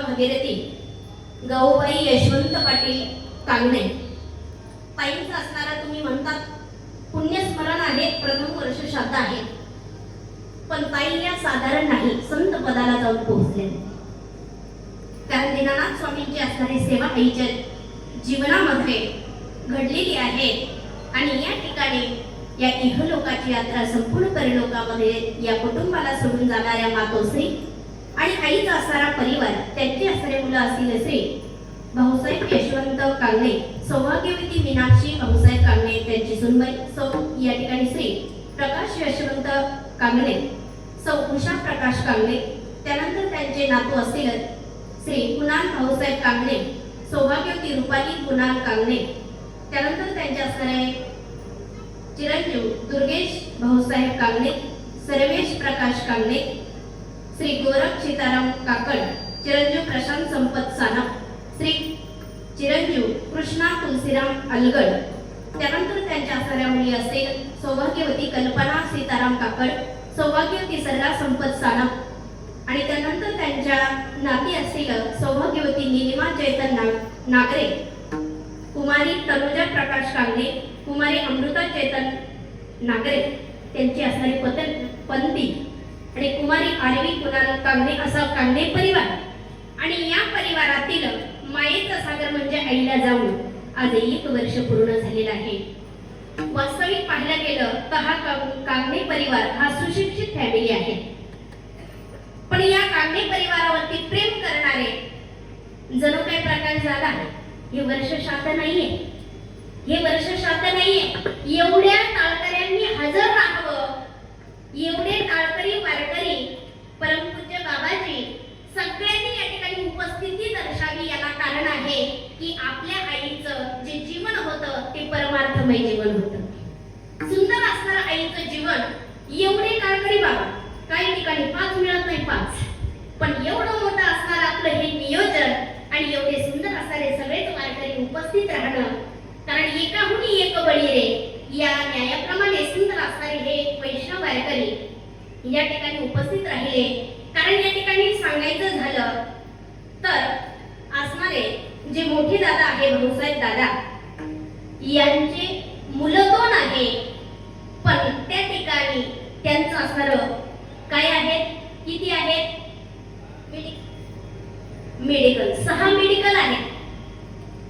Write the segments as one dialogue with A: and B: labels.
A: भागीरथी गौबाई यशवंत पाटील कांगणे. ताईंचं असणारा तुम्ही म्हणतात पुण्यस्मरण आहे, प्रथम वर्ष श्राद्ध आहे, पण ताई या साधारण नाही, संत पदाला जाऊन पोहोचले. कारण दीनानाथ स्वामींची असणारी सेवा आईच्या जीवनामध्ये घडलेली आहे. आणि या ठिकाणी या इहलोकाची यात्रा संपूर्ण परलोकामध्ये या कुटुंबाला सोडून जाणाऱ्या मातोश्री आणि आईचा असणारा परिवार, त्यांची असणारी मुलं असतील श्री भाऊसाहेब यशवंत कांगणे, सौभाग्यवती मीनाक्षी भाऊसाहेब कांगणे, त्यांची सुनबाई सौ या ठिकाणी श्री प्रकाश यशवंत कांगणे, सौ उषा प्रकाश कांगणे, त्यानंतर त्यांचे नातू असतील श्री कुणाल भाऊसाहेब कांगणे, सौभाग्यवती रुपाली कुणाल कांगणे, त्यानंतर त्यांचे असणारे चिरंजीव दुर्गेश भाऊसाहेब कांगणे, सर्वेश प्रकाश कांगणे, श्री गोरख सीताराम काकड, चिरंजीव प्रशांत संपत सानप, श्री चिरंजीव कृष्णा तुलसीराम अलगड, त्यानंतर त्यांच्या असणाऱ्या मुली असतील सौभाग्यवती कल्पना सीताराम काकड, सौभाग्यवती सरला संपत सानप, आणि त्यानंतर त्यांच्या नाती असतील सौभाग्यवती निलिमा चैतन नागरे, कुमारी तनुजा प्रकाश कांगणे, कुमारी अमृता चैतन नागरे, त्यांची असणारी पत्नी आणि कुमारी आरवी कुणाल कांगणे, असा कांगणे परिवार. आणि या परिवारातील मायेचा सागर म्हणजे आईला जाऊन आज 1 वर्ष पूर्ण झालेला आहे. वास्तविक पाहायला गेलं तर हा कांगणे परिवार हा सुशिक्षित फॅमिली आहे, पण या कांगणे परिवारावरती प्रेम करणारे जणू काही प्रकार झाला. हे वर्ष श्राद्ध नाहीये, हे वर्ष श्राद्ध नाहीये. एवढ्या टाळकऱ्यांनी हजर राहावं, एवढे टाळकरी वारकरी परमपूज्य बाबाजी सगळ्यांनी या ठिकाणी उपस्थिती दर्शावी. याला कारण आहे की आपल्या आईचं जे जीवन होतं ते परमार्थमय जीवन होतं. सुंदर असणारं आईचं जीवन. एवढे टाळकरी बाबा, काही ठिकाणी 5 मिळत नाही 5, पण एवढं मोठं असणार आपलं हे नियोजन आणि एवढे सुंदर असणारे सगळेच वारकरी उपस्थित राहणं. कारण एकाहून एक बळी रे या न्यायाप्रमाणे सुंदर असणारे हे वैष्णव वारकरी या ठिकाणी उपस्थित राहिले. कारण या ठिकाणी सांगायचं झालं तर असणारे जे मोठे दादा आहे भाऊसाहेब दादा, यांचे मुलं 2 आहे, पण त्या ठिकाणी त्यांचं असणारं काय आहेत, किती आहेत, मेडिकल 6 मेडिकल आहेत.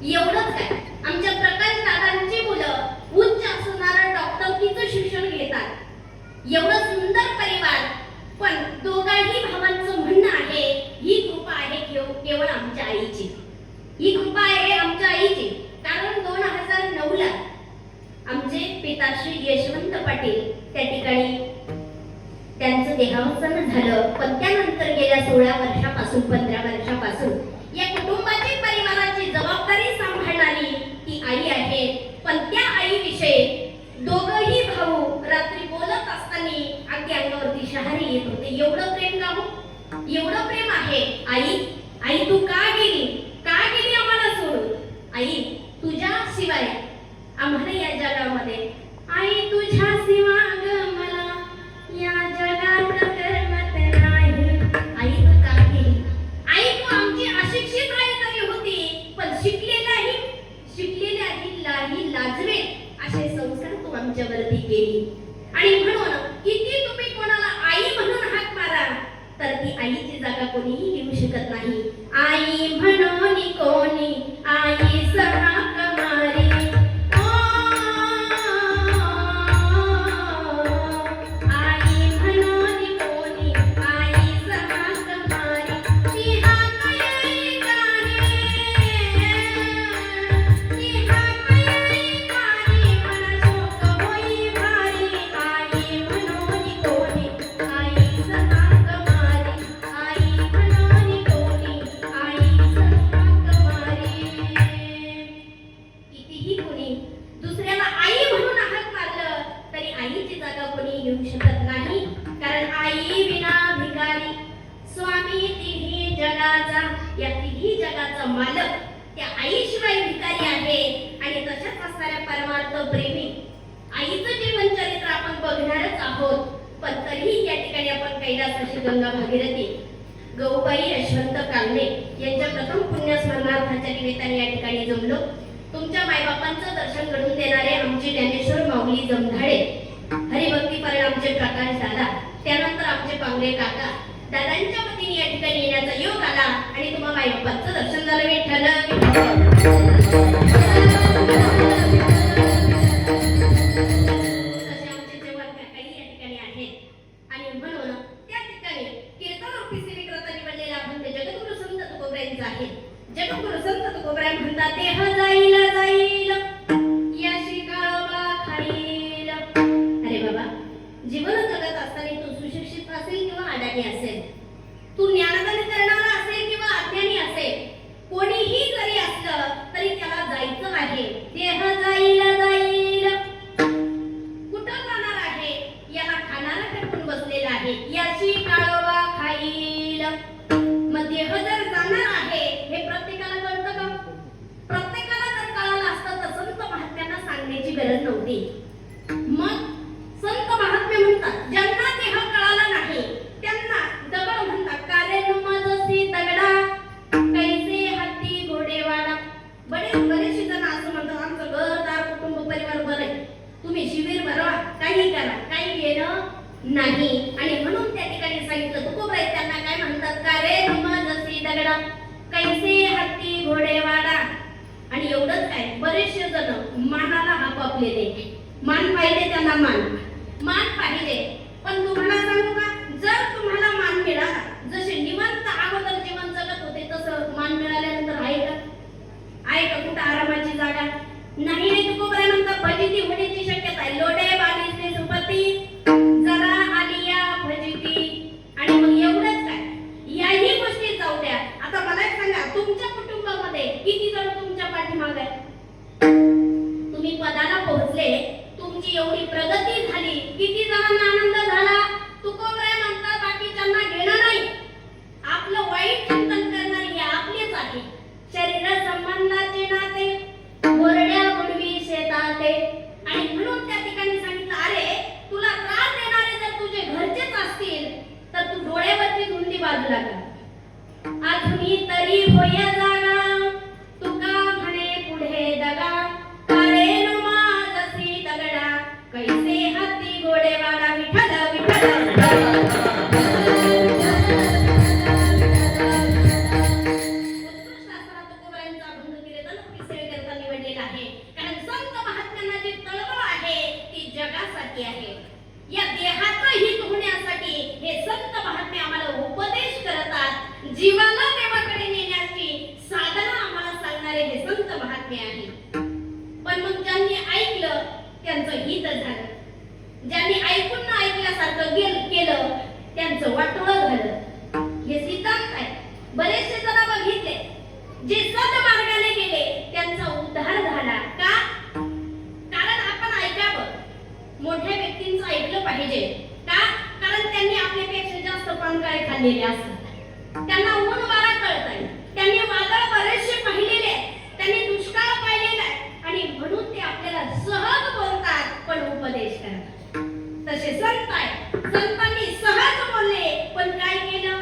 A: एवढंच काय, आमच्या प्रकाश दादांची मुलं उच्च असणारं डॉक्टरकीचं शिक्षण घेतात. एवढं सुंदर परिवार, पण दोघांही भावांचं म्हणणं आहे ही कृपा आहे केवळ आमच्या आईची. ही कृपा आहे आमच्या आईची. कारण 2009ला आमचे पिताश्री यशवंत पाटील त्या ठिकाणी त्यांचं देहावसान झालं. पण त्यानंतर गेल्या 16 वर्षापासून 15 वर्षापासून या कुटुंबाची परिवाराची जबाबदारी सांभाळणारी ती आई आहे. पण त्या आईविषयी दोघंही भाऊ रात्री बोलत असताना अगदी अंगावरती शहारी येत होते. एवढं प्रेम गाव, एवढं प्रेम आहे. आई आई तू का गेली, का गेली आम्हाला सोडून? आई तुझ्या शिवाय आम्हाला या जगामध्ये, आई तुझ्या शिवाय मला या जगात करमत नाही. आई तू का गेली? आई तू आमची अशिक्षित आई तरी होती, पण शिकलेलाही लाजवे असे संस्कार तू आमच्यावरती केली. आणि म्हणून किती तुम्ही कोणाला आई म्हणून हाक मारा तर ती आईची जागा कोणीही घेऊ शकत नाही. आई म्हणून कोणी आई हाक मारी, या तिन्ही जगाचा मालक त्या आईशिवाय भिकारी आहे. आणि तशाच असणाऱ्या परमार्थ प्रेमी आईचं जीवन चरित्र आपण बघणारच आहोत. पण तरीही या ठिकाणी आपण कैलासाची गंगा भागीरथी गौबाई यशवंत कांगणे यांच्या प्रथम पुण्यस्मरणार्थाच्या निमित्ताने या ठिकाणी जमलो. तुमच्या मायबापांचं दर्शन घडवून देणारे आमचे ज्ञानेश्वर माऊली जमधाडे, हरिभक्ती परायण आमचे प्रकाश दादा, त्यानंतर आमचे पांगरे काका, दादांच्या वतीने या ठिकाणी येण्याचा योग आला आणि तुम्हा मायबापांचं दर्शन झालं. तसे आमचे जेव्हा काही या ठिकाणी आहेत आणि म्हणून त्या ठिकाणी कीर्तन रूपी सेविक्रता निवडलेला अभंग जगद्गुरु संत तुकोबरायांचा आहे. जगद्गुरु संत तुकोबराय म्हणतात, देह जाईल जाईल याशी काळोबा खाईल. अरे बाबा, जीवन जगत असताना तू सुशिक्षित असेल किंवा अडाणी असेल, तू ज्ञानदान करणारा असेल किंवा अज्ञानी असेल, कोणीही जरी असलं तरी त्याला जायचं आहे. देह जाईल जाईल, कुठं जाणार आहे, याला खाणारा ठरवून बसलेला आहे. याची काळोबा खाईल. मग देह जर जाणार आहे हे प्रत्येकाला कळतं का? प्रत्येकाला जर कळालं असतं तर संत महात्म्यांना सांगण्याची गरज नव्हती. मग संत महात्मे म्हणतात, ज्यांना देह कळाला नाही त्यांना दगड म्हणतात. कारे नुमजसी दगडा कैसे हत्ती घोडेवाडा. बरेचसे जण असं म्हणतात, आमचं घरदार कुटुंब परिवार बरं आहे, तुम्ही शिबिर भरवा, काही करा, काही घेणं नाही. आणि म्हणून त्या ठिकाणी सांगितलं तुकोबराय त्यांना काय म्हणतात, कारे नुमजसी दगडा कैसे हत्ती घोडेवाडा. आणि एवढंच काय, बरेचसे जण मानाला आपापलेले, मान पाहिजे त्यांना, मान पाहिजे. पण तुम्हाला सांगू का, जर तुम्हाला मान मिळाला, जसे निवांत अगोदर जीवन जगत होते तसं मान मिळाल्यानंतर आहे का? आहे का कुठं आरामाची जागा? नाही. तुकोबराय म्हणतात, फजिती होण्याची शक्यता आहे. लोडे बालीचे सुपती जरा आलिया फजिती. आणि मग एवढंच काय, याही गोष्टी जाऊ द्या. आता मला एक सांगा, तुमच्या कुटुंबामध्ये किती जण तुमच्या पाठीमागे आहे? तुम्ही पदाला पोहोचले, तुमची एवढी प्रगती झाली, किती जणांना आनंद झाला? तुकोबराय म्हणतात, बाकीच्यांना घेणं नाही, आपलं वाईट चिंतन करणारे हे आपलेच आहे. शरीर संबंधाचे नाते गोरड्या बुडवी शेताते. आणि म्हणून त्या ठिकाणी सांगितलं, अरे तुला त्रास देणारे जर तुझे घरचेच असतील तर तू डोळ्यावरती धुंदी बाजूला कर. आठवणी तरी होय जागा, तुका म्हणे पुढे दगा. कारे नुमजसी दगडा कैसे हत्ती घोडेवाडा. विठ्ठल विठ्ठल. आहे. या देहाचं हित होण्यासाठी हे संत महात्मे आम्हाला उपदेश करतात. जीवाला देवाकडे नेण्याची साधना आम्हाला सांगणारे हे संत महात्मे आहे. पण मग ज्यांनी ऐकलं त्यांचं हित झालं, ज्यांनी ऐकून न ऐकल्यासारखं केलं त्यांचं वाटोळं झालं. हे सिद्धांत आहे. बरेचसे जण बघितले, जे सद्मार्गाने गेले त्यांचा उद्धार झाला. का? कारण आपण ऐकावं, मोठ्या व्यक्तींचं ऐकलं पाहिजे. का? कारण त्यांनी आपल्यापेक्षा जास्त पानकाळे खाल्लेले असतात, त्यांना ऊन वारा कळतंय, त्यांनी वादळ बरेचसे पाहिलेले आहेत, त्यांनी दुष्काळ पाहिलेला आहे. आणि म्हणून ते आपल्याला सहज बोलतात पण उपदेश करतात. तसे संत आहे, संतांनी सहज बोलले पण काय केलं?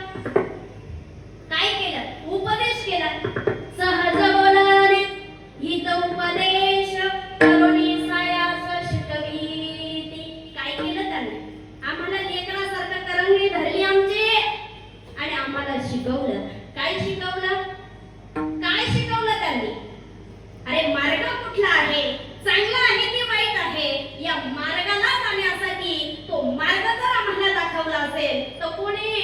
A: काय केलं? उपदेश केला. सहज बोलणे हित उपदेश करुणी सायास शिकविती. काय केलं त्यांनी? आम्हाला लेकरासारखं करंगळी धरली आमची आणि आम्हाला शिकवलं. काय शिकवलं? काय शिकवलं त्यांनी? अरे मार्ग कुठला आहे, चांगला आहे की वाईट आहे, या मार्गाला जाण्यासाठी तो मार्ग जर आम्हाला दाखवला असेल तर कोणी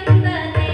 A: संत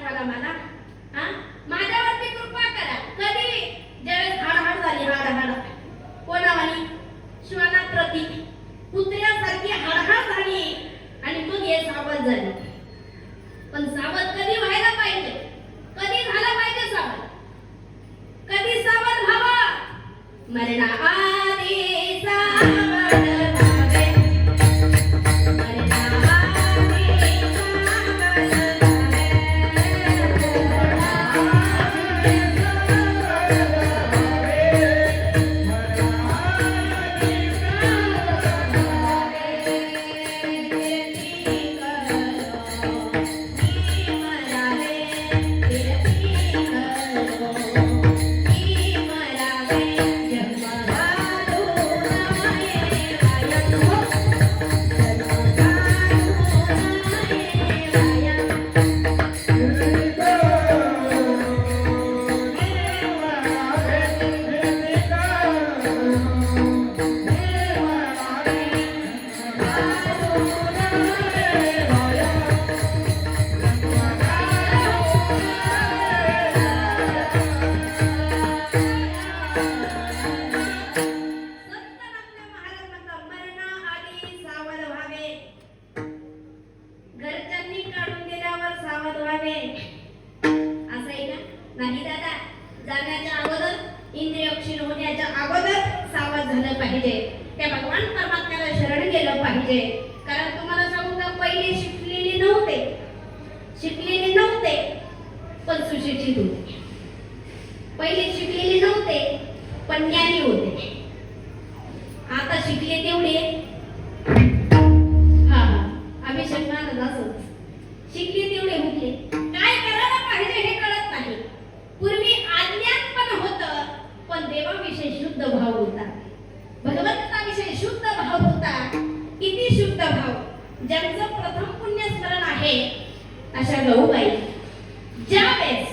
A: तुम्हाला मला? हा, माझ्यावरती कृपा करा. कधी ज्यावेळेस हाड झाली, हाड कोणावानी श्वाना प्रती कुत्र्यासारखी हाड झाली आणि मग हे सावध झाले. पण सावध कधी व्हायला पाहिजे? कधी झालं पाहिजे सावध? कधी सावध व्हावं? मरणा आधी सावध व्हावे. मरणा आधी सावध नाही दादा, जाण्याच्या अगोदर इंद्रिय क्षीण होण्याच्या अगोदर सावध झालं पाहिजे. त्या भगवान परमात्म्याला शरण गेलं पाहिजे. कारण तुम्हाला सांगू का, पहिले शिकलेले नव्हते पण सुशिक्षित होते. पहिले शिकलेले नव्हते पण ज्ञानी होते. आता शिकले तेवढे आम्ही शकणार असोच, शिकले तेवढे हुकले. काय करायला पाहिजे हे कळत नाही. पूर्वी अज्ञान पण होतं, पण देवाविषयी शुद्ध भाव होता, भगवंताविषयी शुद्ध भाव होता. किती शुद्ध भाव! ज्यांचं प्रथम पुण्य स्मरण आहे अशा गौबाई ज्यावेळेस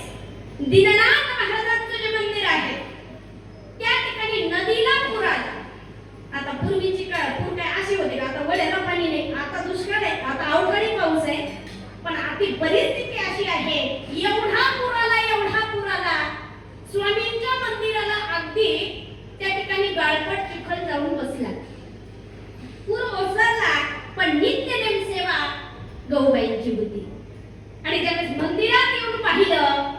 A: दीननाथ महाराजांचं जे मंदिर आहे त्या ठिकाणी नदीला पूर आला. आता पूर्वीची पूर काय अशी होती का, आता वड्याला पाणी नाही, आता दुष्काळ आहे, आता अवकाळी पाऊस आहे. पण आधी परिस्थिती अशी आहे, एवढा पूर आला स्वामींच्या मंदिराला अगदी त्या ठिकाणी गाळपट चिखल जाऊन बसला. पूर ओसरला पण नित्यनेम सेवा गौबाईंची होती. आणि ज्यावेळेस मंदिरात येऊन पाहिलं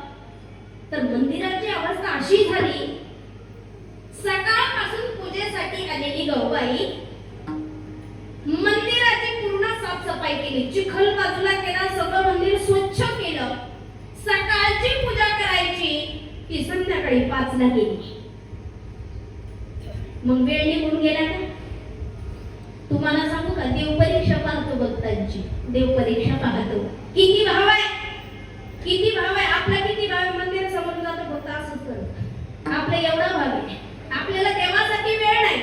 A: तर मंदिराची अवस्था अशी झाली, सकाळपासून पूजेसाठी आलेली गौबाई मंदिराची पूर्ण साफसफाई केली, चिखल बाजूला केला, सगळं मंदिर स्वच्छ केलं. सकाळची पूजा करायची ती संध्याकाळी 5 ला गेली. मग वेळ निघून गेला का? तुम्हाला सांगू का, देव परीक्षा पाहतो भक्तांची. देव परीक्षा पाहतो किती भाव आहे, किती भाव आहे आपला, किती भाव आहे. मंदिर समोर जातो फक्त असंच करत, आपलं एवढा भाव आहे, आपल्याला देवासाठी वेळ नाही.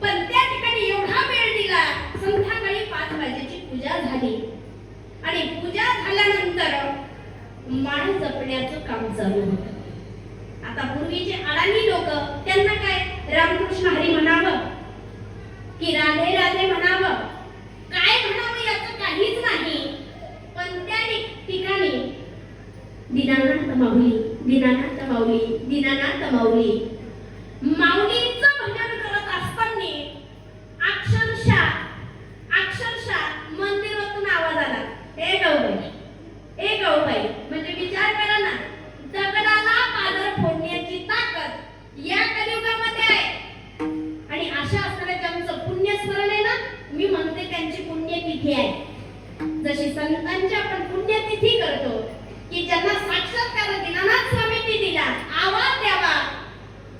A: पण त्या ठिकाणी एवढा वेळ दिला. संध्याकाळी 5 वाजेची पूजा झाली आणि पूजा झाल्यानंतर माळ जपण्याचं काम चालू होतं. आता पूर्वीचे अडाणी लोक, त्यांना काय रामकृष्ण हरी म्हणावं की राधे राधे म्हणावं, काय म्हणावं याचं काहीच नाही. पण त्या ठिकाणी दीनानाथ माऊली, दीनानाथ माऊली, दीनानाथ माऊली, माऊलींचं भजन करत असताना अक्षरशः मंदिरातून आवाज आला, ए गौबाई. म्हणजे विचार करा ना, दगडाला पादर फोडण्याची ताकद या कलियुगामध्ये आहे. आणि अशा असणाऱ्या ज्यांचं पुण्यस्मरण आहे ना, मी म्हणते त्यांची पुण्यतिथी आहे. जशी संतांची आपण पुण्यतिथी करतो की ज्यांना साक्षात्कार दीनानाथ स्वामींनी दिला, आवाज द्यावा,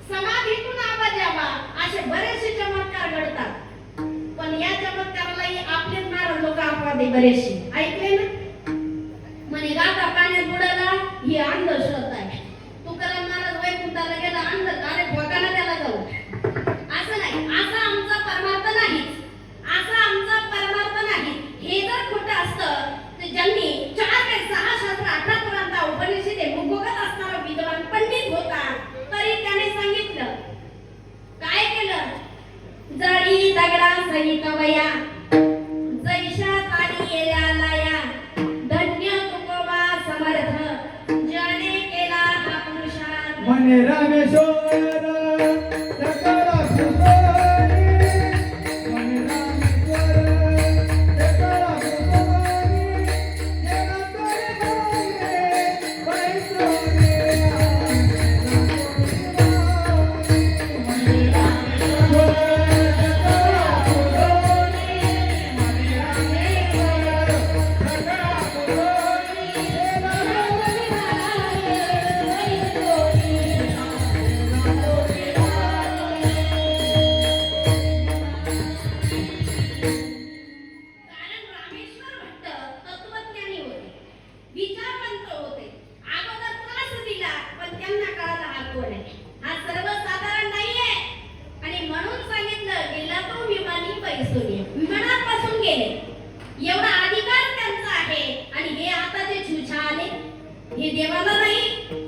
A: समाधीतून आवाज यावा, असे बरेचसे चमत्कार घडतात. पण या चमत्कारालाही आपले नारळ लोक अपवादे बरेचसे ऐकले ना. म्हणे गाता पाण्यात बुडाला, ही अंधश्रद्धा आहे. तुकाराम महाराज वैकुंठाला गेला, अंधकारे भोगाला त्याला जाऊ. असं नाही, असा आमचा परमार्थ नाही, असा आमचा परमार्थ नाही. हे जर खोटं असतं तर ज्यांनी 4 ते 6 शास्त्र 18 पुराण उपनिषदे मुखोगत असणारा विद्वान पंडित होता, तरी त्याने सांगितलं, काय केलं, जडी दगडा सहित वया, जैशा तारी येल्या लाया, धन्य तुकोबा समर्थ,
B: मने रामेश्वर सकळ कुसोनी मने रामेश्वर सकळ कुसोनी जगतोरी बोले पैसोनी मने रामेश्वर
A: कारण रामेश्वर भट्ट तत्वज्ञानी होते, विचारवंत होते. अगोदर त्रास दिला पण त्यांना कळाला हा कोण आहे, हा सर्वसाधारण नाहीये. आणि म्हणून सांगितलं गेला तो विमानी पैसोनी, विमानापासून गेले. एवढा अधिकार त्यांचा आहे. आणि हे आता जे छुछा आले हे देवाला नाही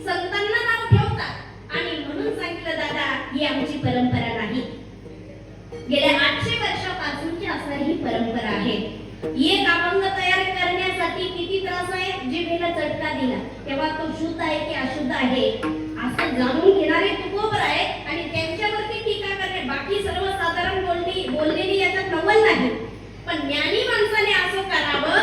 A: संतांना नाव ठेवतात. आणि म्हणून सांगितलं दादा ही आमची परंपरा नाही, गेल्या 800 वर्षापासूनची असणारी ही परंपरा आहे. एक अभंग तयार करण्यासाठी किती त्रास आहे. जिभेला चटका दिला तेव्हा तो शुद्ध आहे की अशुद्ध आहे असं जाणून घेणारे तुकोबर आहे. आणि त्यांच्यावरती टीका करणे बाकी सर्वसाधारण बोललेली याच्यात नवल नाही. पण ज्ञानी माणसाने असं करावं,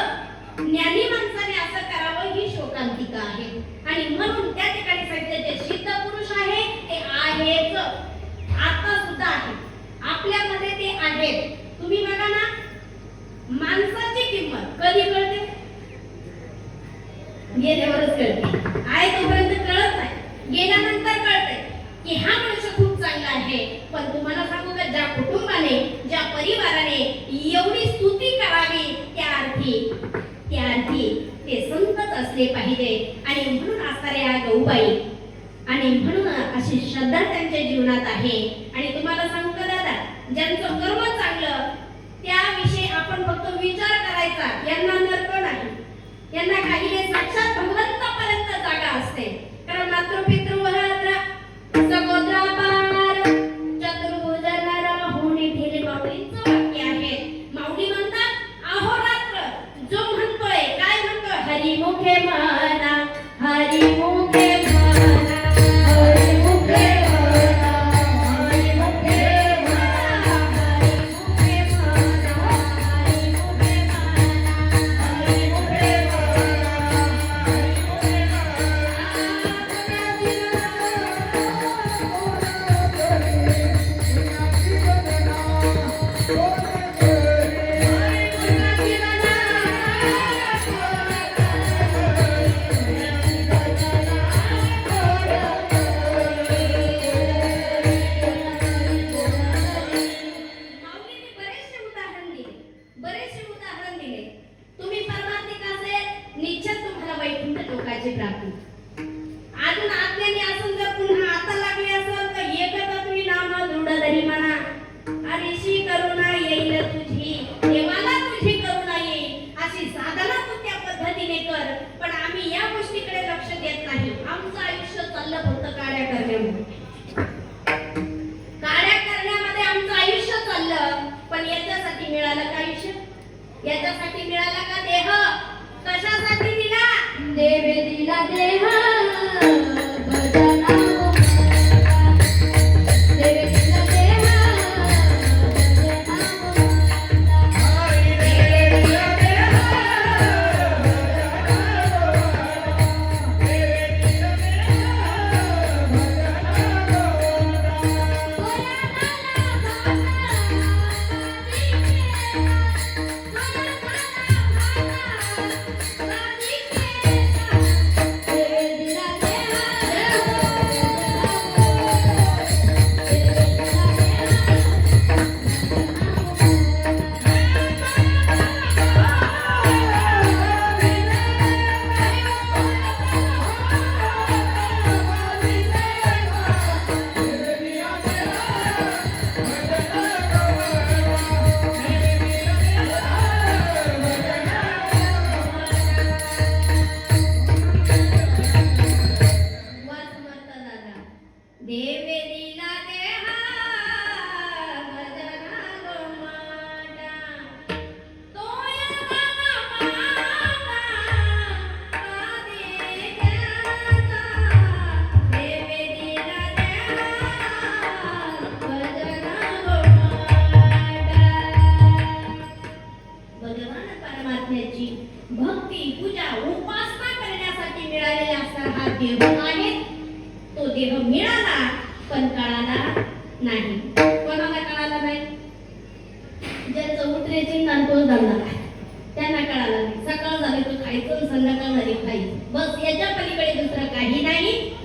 A: ज्ञानी माणसाने असं करावं ही शोकांतिका आहे. आणि म्हणून त्या ठिकाणी सांगितले जे सिद्ध पुरुष आहे ते आहेच, आता सुद्धा आहे, आपल्यामध्ये ते आहेत. तुम्ही बघा ना, माणसाची किंमत कधी कळते, गेल्यावरच कळते. आहे तोपर्यंत कळत नाही, गेल्यानंतर कळते की हा मनुष्य खूप चांगला आहे. पण तुम्हाला सांगू का, ज्या कुटुंबाने ज्या परिवाराने एवढी स्तुती करावी त्या अर्थी ते संतच असले पाहिजे. आणि म्हणून असणाऱ्या गौबाई आणि म्हणून अशी श्रद्धा त्यांच्या जीवनात आहे. आणि तुम्हाला सांगू का दादा, ज्यांचं कर्म चांगलं त्याविषयी आपण फक्त विचार करायचा, यांना नरक नाही, यांना काही नाही, साक्षात भगवंतापर्यंत जागा असते. कारण मातृपितृवहद्रा सगोत्रा पार चतुर्भुज नर होणे ठेले माऊलींचं वाक्य आहे. माऊली म्हणतात अहोरात्र जो म्हणतोय काय म्हणतोय, हरिमुखे म्हणा हरिमुखे प्राप्ती. अजून आज्ञाने असून जर पुन्हा आता लागले असेल तर एकदा तुम्ही नाम दृढ धरी म्हणा, हरीशी करुणा येईल तुझी, देवाला तुझी करुणा येईल अशी साधना तू त्या पद्धतीने कर. पण आम्ही या गोष्टीकडे लक्ष देत नाही. आमचं आयुष्य चाललं फक्त काड्या करण्यामध्ये, काड्या करण्यामध्ये आमचं आयुष्य चाललं. पण याच्यासाठी मिळालं का आयुष्य, याच्यासाठी मिळाला का देह, कशासाठी दिला, देवे दिला देह भजना देवे दिला देह देवे देह आहे तो देह मिळाला पण कळाला नाही. कोणाला कळाला नाही? ज्याचं उतरेचे नानकोळ धरणार आहे त्यांना कळालं नाही. सकाळ झाली तो खायचं, संध्याकाळ झाली खायचं, बस. याच्या पलीकडे दुसरं काही नाही.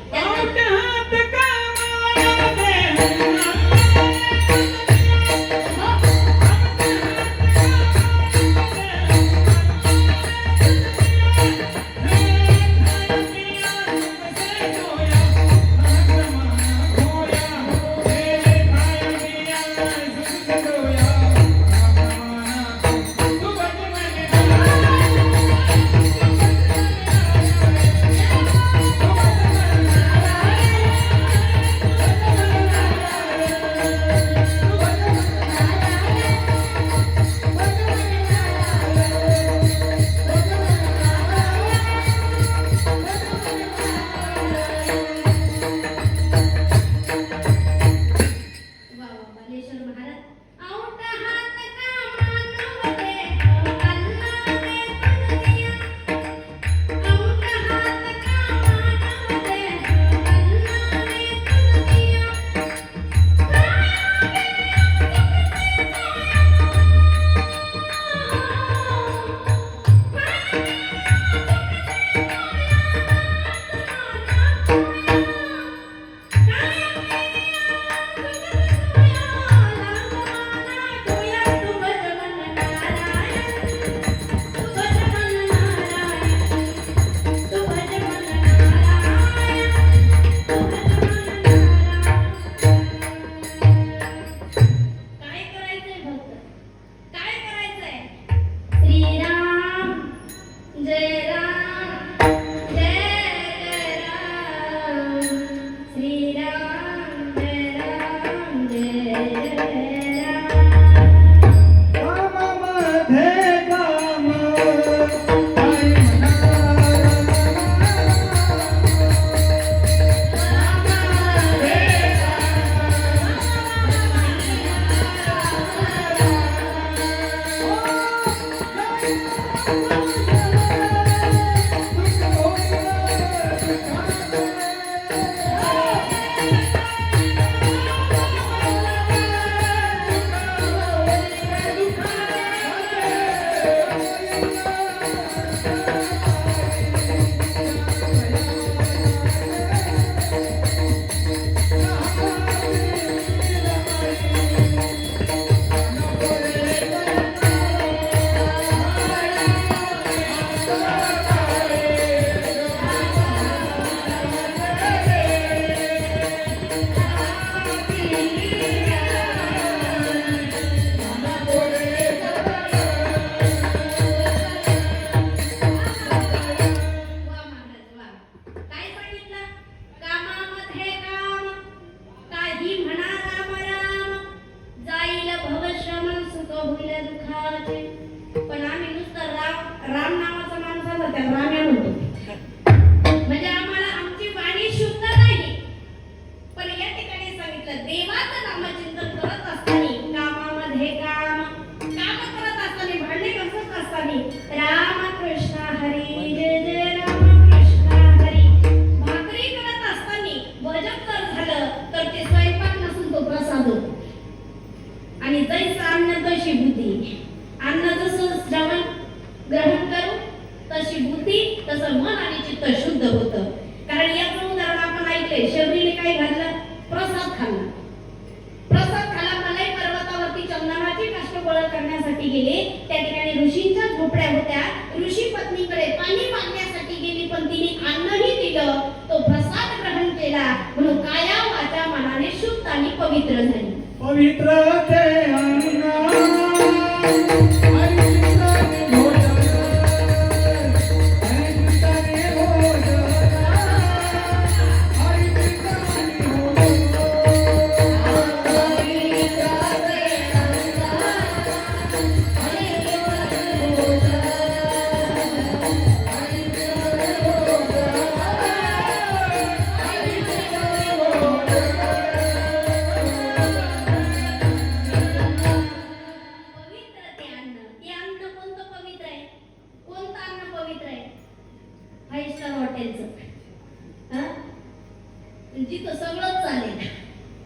A: जिथं सगळं चालेल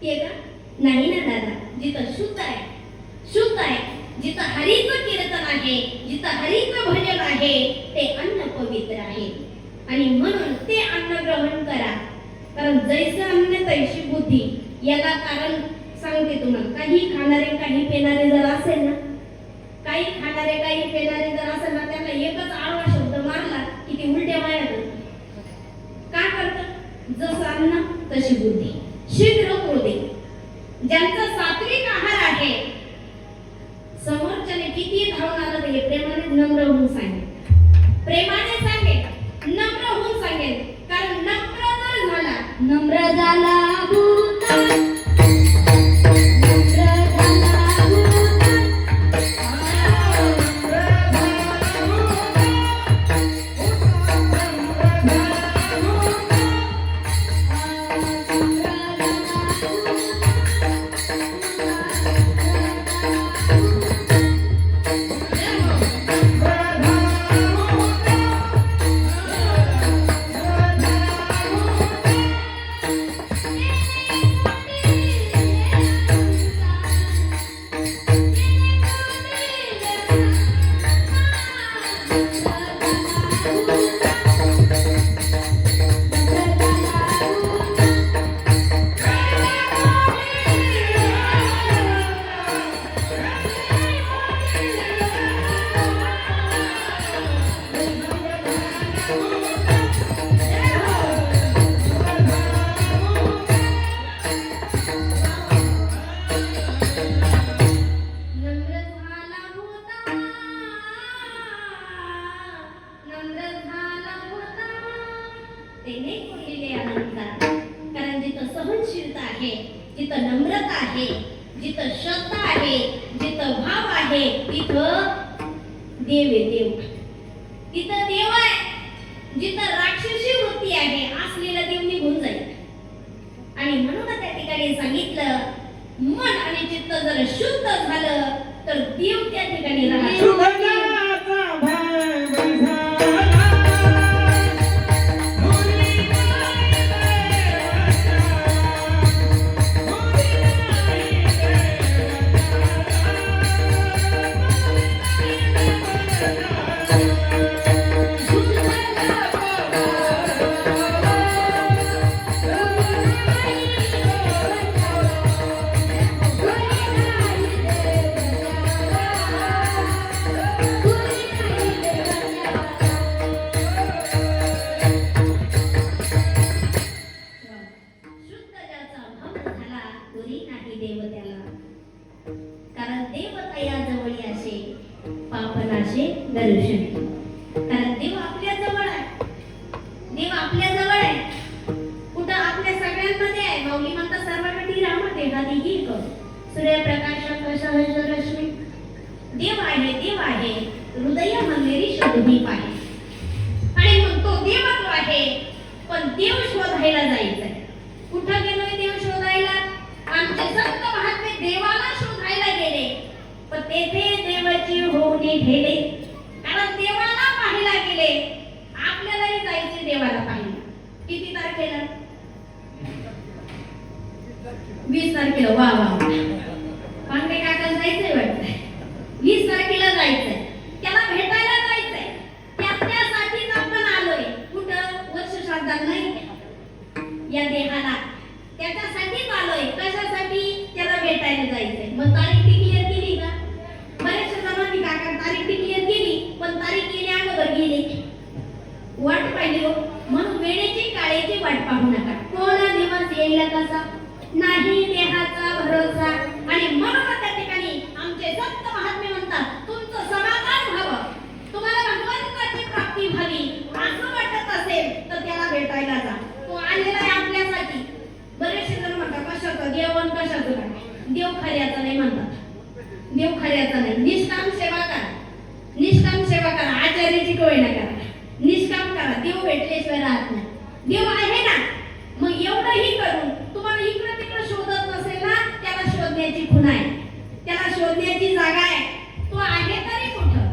A: ते का? नाही ना दादा, जिथं शुद्ध आहे, शुद्ध आहे, जिथं हरीचं कीर्तन आहे, जिथं हरीचं भजन आहे, ते अन्न पवित्र आहे. आणि म्हणून ते अन्न ग्रहण करा. कारण जैसे अन्न तैशी बुद्धी. याला कारण सांगते तुम्हाला. काही खाणारे काही पेणारे जर असेल ना, काही खाणारे काही पेणारे जर असेल ना, त्यांना एकच आडवा शब्द मारला की ते उलट्या वाया जातात. का करतात? जसं अन्न तशी बुद्धी. शीघ्र क्रोधी. ज्यांचा सात्विक आहार आहे, समोरच्याने किती धावून आलं तरी प्रेमाने नम्र होऊन सांगेल, प्रेमाने सांगेल, नम्र होऊन सांगेल. कारण नम्र जर झाला, नम्र झाला भूत, कारण जिथं सहनशीलता आहे, जिथं नम्रता आहे, जिथं श्रद्धा आहे, जिथं भाव आहे, तिथं देव आहे. देव तिथं देव आहे. जिथं राक्षसी वृत्ती आहे, असलेला देव निघून जाईल. आणि म्हणून त्या ठिकाणी सांगितलं, मन आणि चित्त जर शुद्ध झालं तर देव त्या ठिकाणी राहतो. कारण देवता या जवळी असे पापनाशे दर्शन. कारण देव आपल्या जवळ आहे. देव आपल्या जवळ आहे. कुठं? आपल्या सगळ्यांमध्ये आहे. माऊली म्हणतात सर्वांसाठी राम देहादी कर सूर्यप्रकाश रश्मी. देव आहे, देव आहे. हृदय मंदिरी शोधदीप आहे. आणि मग तो देवत्व आहे, पण देव शोधायला जायचंय. कुठं गेलोय देव शोधायला? आमचे संत महात्मे देवाला शोधायला गेले, पण तेथे देवाची होणी ठेले. कारण देवाला पाहायला गेले. आपल्यालाही जायचे देवाला पाहायला. किती तारखेला? 20 तारखेला. वा वा, पांडे काका जायचंय वाटतंय. 20 तारखेला जायचंय. त्याला भेटायला जायचंय. त्यासाठीच आपण आलोय. कुठं? वर्ष श्राद्धात नाही, या देहाला त्याच्यासाठीच आलोय. कशासाठी? त्याला भेटायला जायचंय. मग तारीख क्लिअर केली का? बरेचशा जणांनी काका तारीख क्लिअर केली, पण तारीख येण्या अगोदर गेली. वाट पाहिली हो. म्हणून वेळेची काळेची वाट पाहू नका. कोणा दिवस येईल कसा नाही देहाचा भरोसा. आणि म्हणून त्या ठिकाणी आमचे संत महात्मे म्हणतात, तुमचं समाधान व्हावं, तुम्हाला भगवंताची प्राप्ती व्हावी असं वाटत असेल तर त्याला भेटायला जा. तो आलेला आहे आपल्यासाठी. बरेचसे जण म्हणतात कशाचं देवण, कशाचं काय. देव खऱ्याचा नाही म्हणतात. देव खऱ्याचा नाही. निष्काम सेवा करा. निष्काम सेवा करा. आचार्याची टोळी करा. निष्काम करा. देव भेटल्याशिवाय राहत नाही. देव आहे ना. मग एवढंही करून तुम्हाला इकडं तिकडं शोधत नसेल ना, त्याला शोधण्याची खुणा आहे. त्याला शोधण्याची जागा आहे. तो आहे तरी कुठं?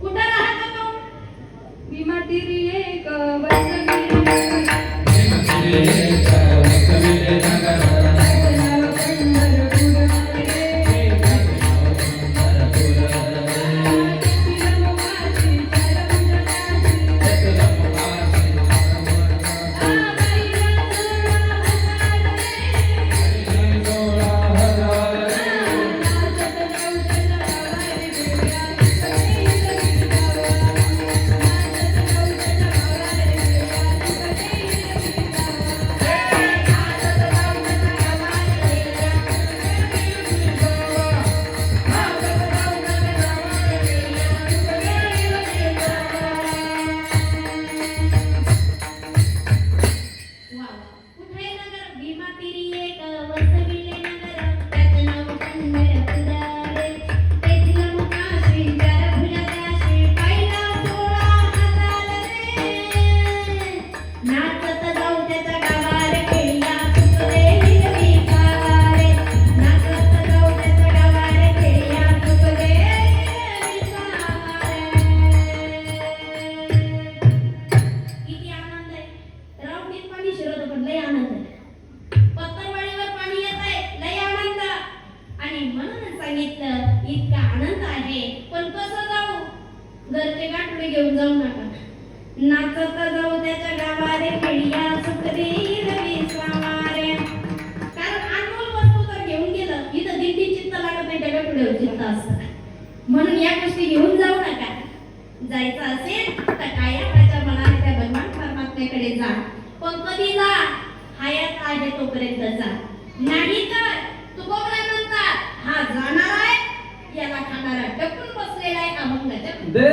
A: कुठं राहतो तो? विमातीरी एक वचनी मग कधी जा, हयात आहे तोपर्यंत जा. नाही तर तुकोबरा म्हणतात, हा जाणार आहे, याला खाणारा टपून बसलेला आहे अभंगाच्या पुढे.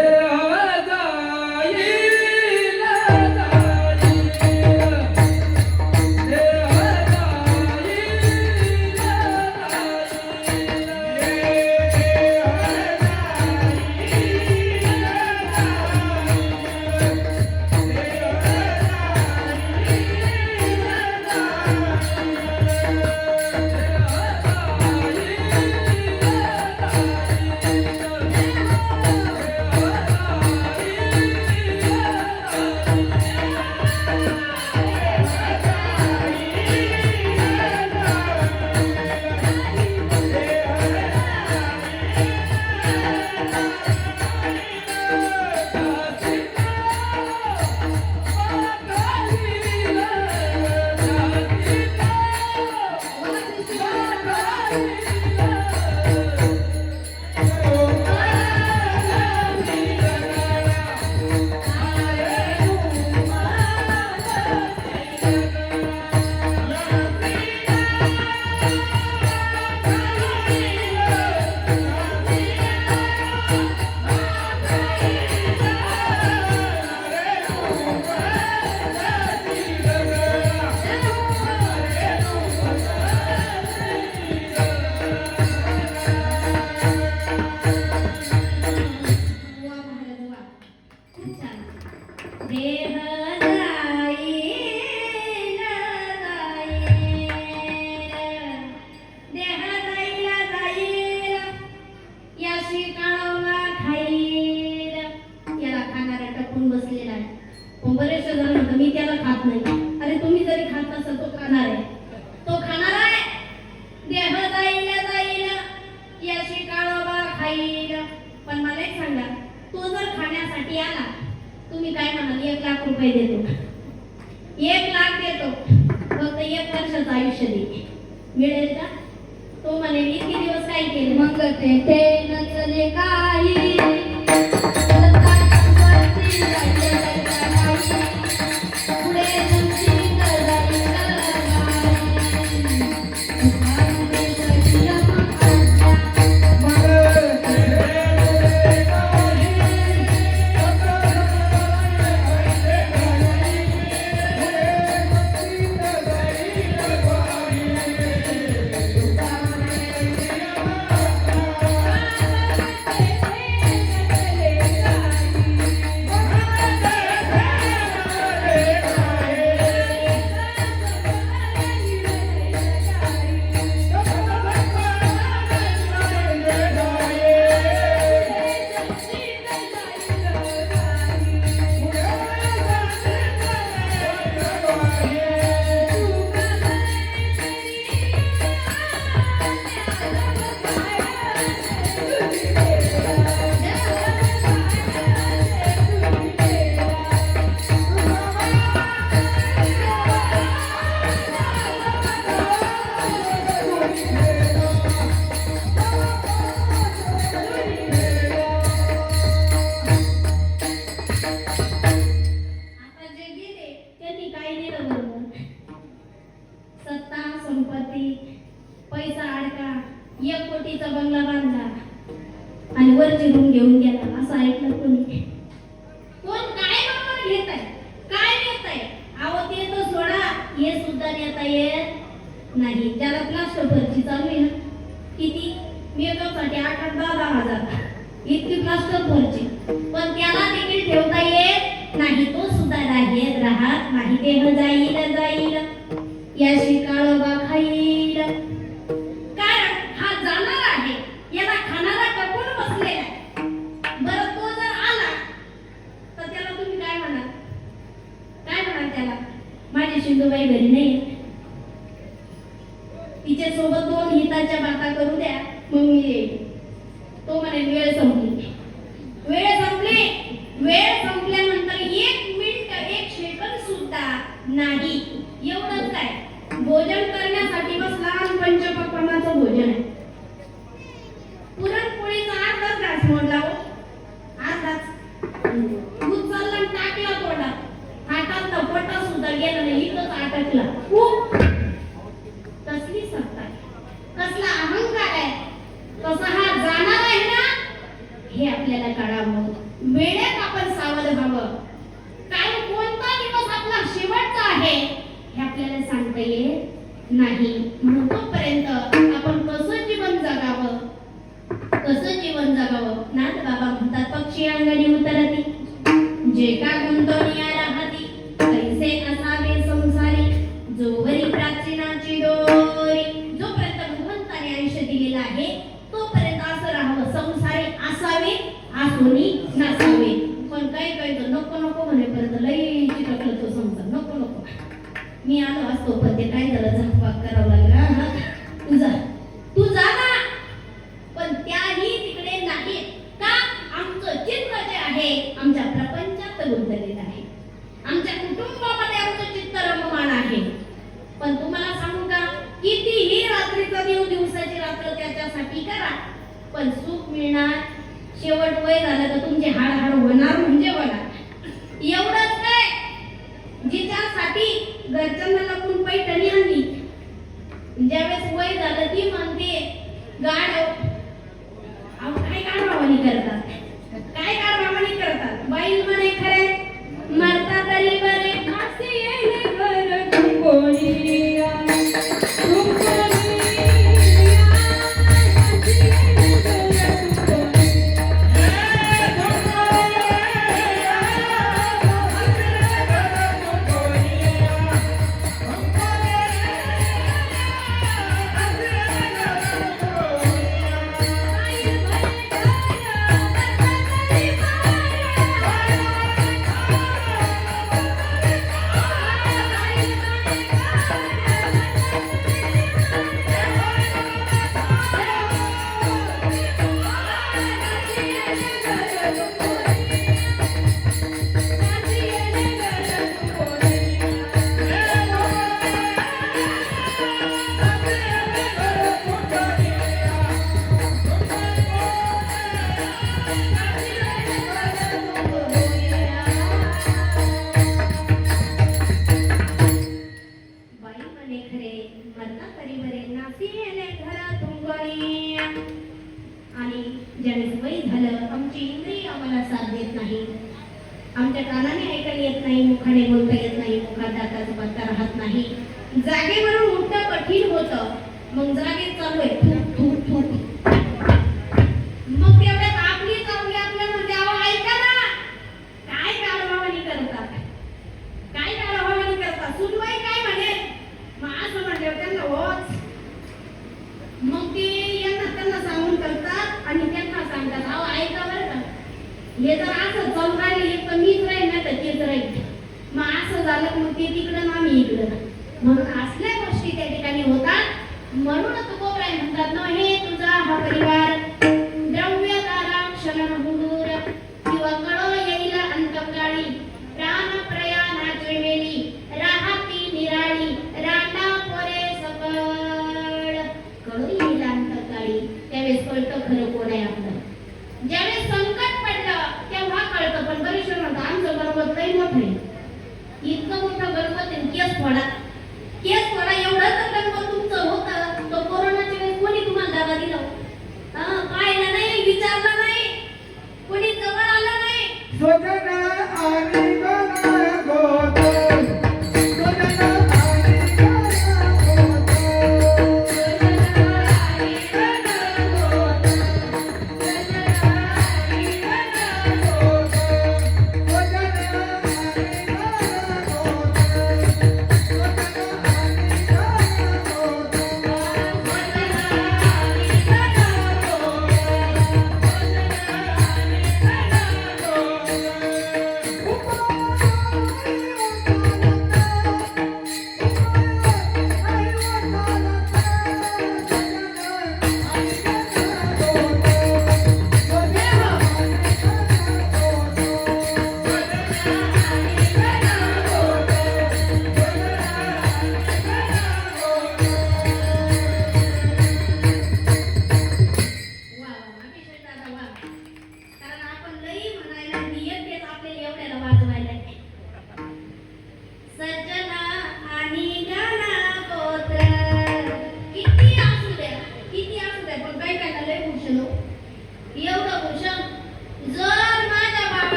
B: देह जाईल
A: देह जाईल, देह जाईल, याशी काळोबा खाईल, याला खाणारा टपून बसलेला आहे. पण बरेचसे जण म्हणतात मी त्याला खात नाही. अरे तुम्ही जरी खात नसाल तो खाणार आहे, तो खाणार आहे. देह जाईल, याशी काळोबा खाईल. पण मला एक सांगा, तो जर खाण्यासाठी आला, तुम्ही काय म्हणाल? 1 लाख रुपये देतो, 1 लाख देतो, फक्त 1 वर्षाचं आयुष्य दे, मिळेल का? तो म्हणेल इतके दिवस काय केले?
C: मग ते नचले काही पुढे
A: पैसा अडका, 1 कोटीचा बंगला बांधला आणि वरची रूम घेऊन गेला, असं ऐकलं कोणी? कोण काय बरोबर घेत आहे, काय नेत आहे? अहो ते तर सोडा, हे सुद्धा नेता येत नाही. ज्याला प्लास्टर भरची चालू आहे ना, किती मेकअपसाठी 8-10 हजार इतकी प्लास्टर भरची, पण त्याला देखील ठेवता येत नाही. तो सुद्धा राहत नाही. देह जाईल, याशी काळोबा खाईल. कारण हा जाणार आहे, याला खाणारा टपून बसलेला आहे. बरं तो जर आला तर त्याला तुम्ही काय म्हणाल? काय म्हणाल त्याला? माझी शिंदूबाई घरी नाही, तिच्या सोबत 2 हिताच्या बाता करू द्या, मग मी येईल. तो म्हणे वेळ संपली. वेळ संपल्यानंतर 1 मिनिट 1 सेकंद सुद्धा नाही. एवढंच काय, भोजन करण्यासाठी बसला आणि पंचपक्वान्नाचं भोजन आहे. पुरणपोळीचा अर्धा घास मोडला हो, अर्धाच उचलला टाकला तोंडात, हातात तपटा सुद्धा गेला नाही. अडकला कसली सत्ता आहे, कसला अहंकार आहे, कसा हा जाणार आहे ना हे आपल्याला कळावं. वेळेत आपण सावध व्हावं. कारण कोणता दिवस आपला शेवटचा आहे हे आपल्याला सांगता येत नाही. म्हणून तोपर्यंत आपण कसं जीवन जगावं, कसं जीवन जगावं. नाथ बाबा म्हणतात, पक्षी अंगणी उतरती जे का गुंतवणिया राहती, कैसे असावे संसारी जोवरी प्राचीनाची दोरी. जोपर्यंत भगवंताने आयुष्य दिलेलं आहे तोपर्यंत असं राहावं, संसारी असावे आसोनी नसावे. पण काही काही तर नको नको म्हणेपर्यंत लई चिटकलं तो संसार, नको नको. मी आलो असतो पण ते काय झालं, झाकपाक करावं लागला. तू जा ना, पण त्याही तिकडे नाही का. आमचं चित्त जे आहे आमच्या प्रपंचात गुंतलेलं आहे, आमच्या कुटुंबामध्ये आमचं चित्त रममाण आहे. पण तुम्हाला सांगू का, कितीही रात्रीचा दिवसाची रात्र त्याच्यासाठी करा, पण सुख मिळणार शेवट वय झालं तर तुमचे हाड होणार म्हणजे होणार. एवढंच काय, जिच्यासाठी घरच्यांना लपून पैठणी आणली, ज्यावेळेस वय झालं ती म्हणते गाड. अहो काय कारभावानी करतात, काय कारभावानी करतात. बाईल म्हणे खरे मरता तरी बरे,
B: असे येणे घर कोणीया
A: आणि ज्यावेळेस वय झालं आमची इंद्रिय आम्हाला साथ देत नाही, आमच्या कानाने ऐकायला येत नाही, मुखाने बोलता येत नाही, मुखात दाताचा पत्ता राहत नाही, जागेवरून उठणं कठीण होतं. मग जागेत चालू आहे थूक थूक थूक. मग तेवढ्यात आपली चावली आपल्याला म्हणते, अहो ऐका ना, काय कारभावानी करतात, काय कारभावानी करतात. सुनवाई काय म्हणे, मग असं म्हणल्यावर त्यांना होच. मग ते यांना त्यांना सांगून करतात आणि त्यांना सांगतात, अहो ऐका बरं का, हे जर असं चालू राहिले तर मीच राहील नाही तर तेच राहील. मग असं झालं मग ते तिकडं ना मी इकडं. म्हणून असल्या गोष्टी त्या ठिकाणी होतात. म्हणून तुकोबराय म्हणतात, न हे तुझा हा परिवार द्रव्य दारा क्षण हुदूर किंवा कळो येईल अंतकाळी प्राण प्रयाणाचे वेळी राहती निराळी रांडा पोरे सकळ. कळो येईल अंतकाळी, त्यावेळेस कळतं खरं कोण आहे आपलं. ज्यावेळेस संकट पडलं तेव्हा कळतं. पण बरेचसे म्हणतात आमचं गणपत लई मोठं आहे, इतकं मोठं गणपत आहे, केस फोडा केस फोडा एवढं तर गणपत तुमचं होतं. तो कोरोनाच्या वेळेस कोणी तुम्हाला दाबा दिला, पाहिलं नाही, विचारलं नाही, कोणी जवळ आलं नाही.
B: स्वजन आणि गण गोत, स्वजन आणि गण गोत, स्वजन आणि गण गोत, स्वजन आणि गण गोत, स्वजन आणि गण गोत, स्वजन आणि गण गोत.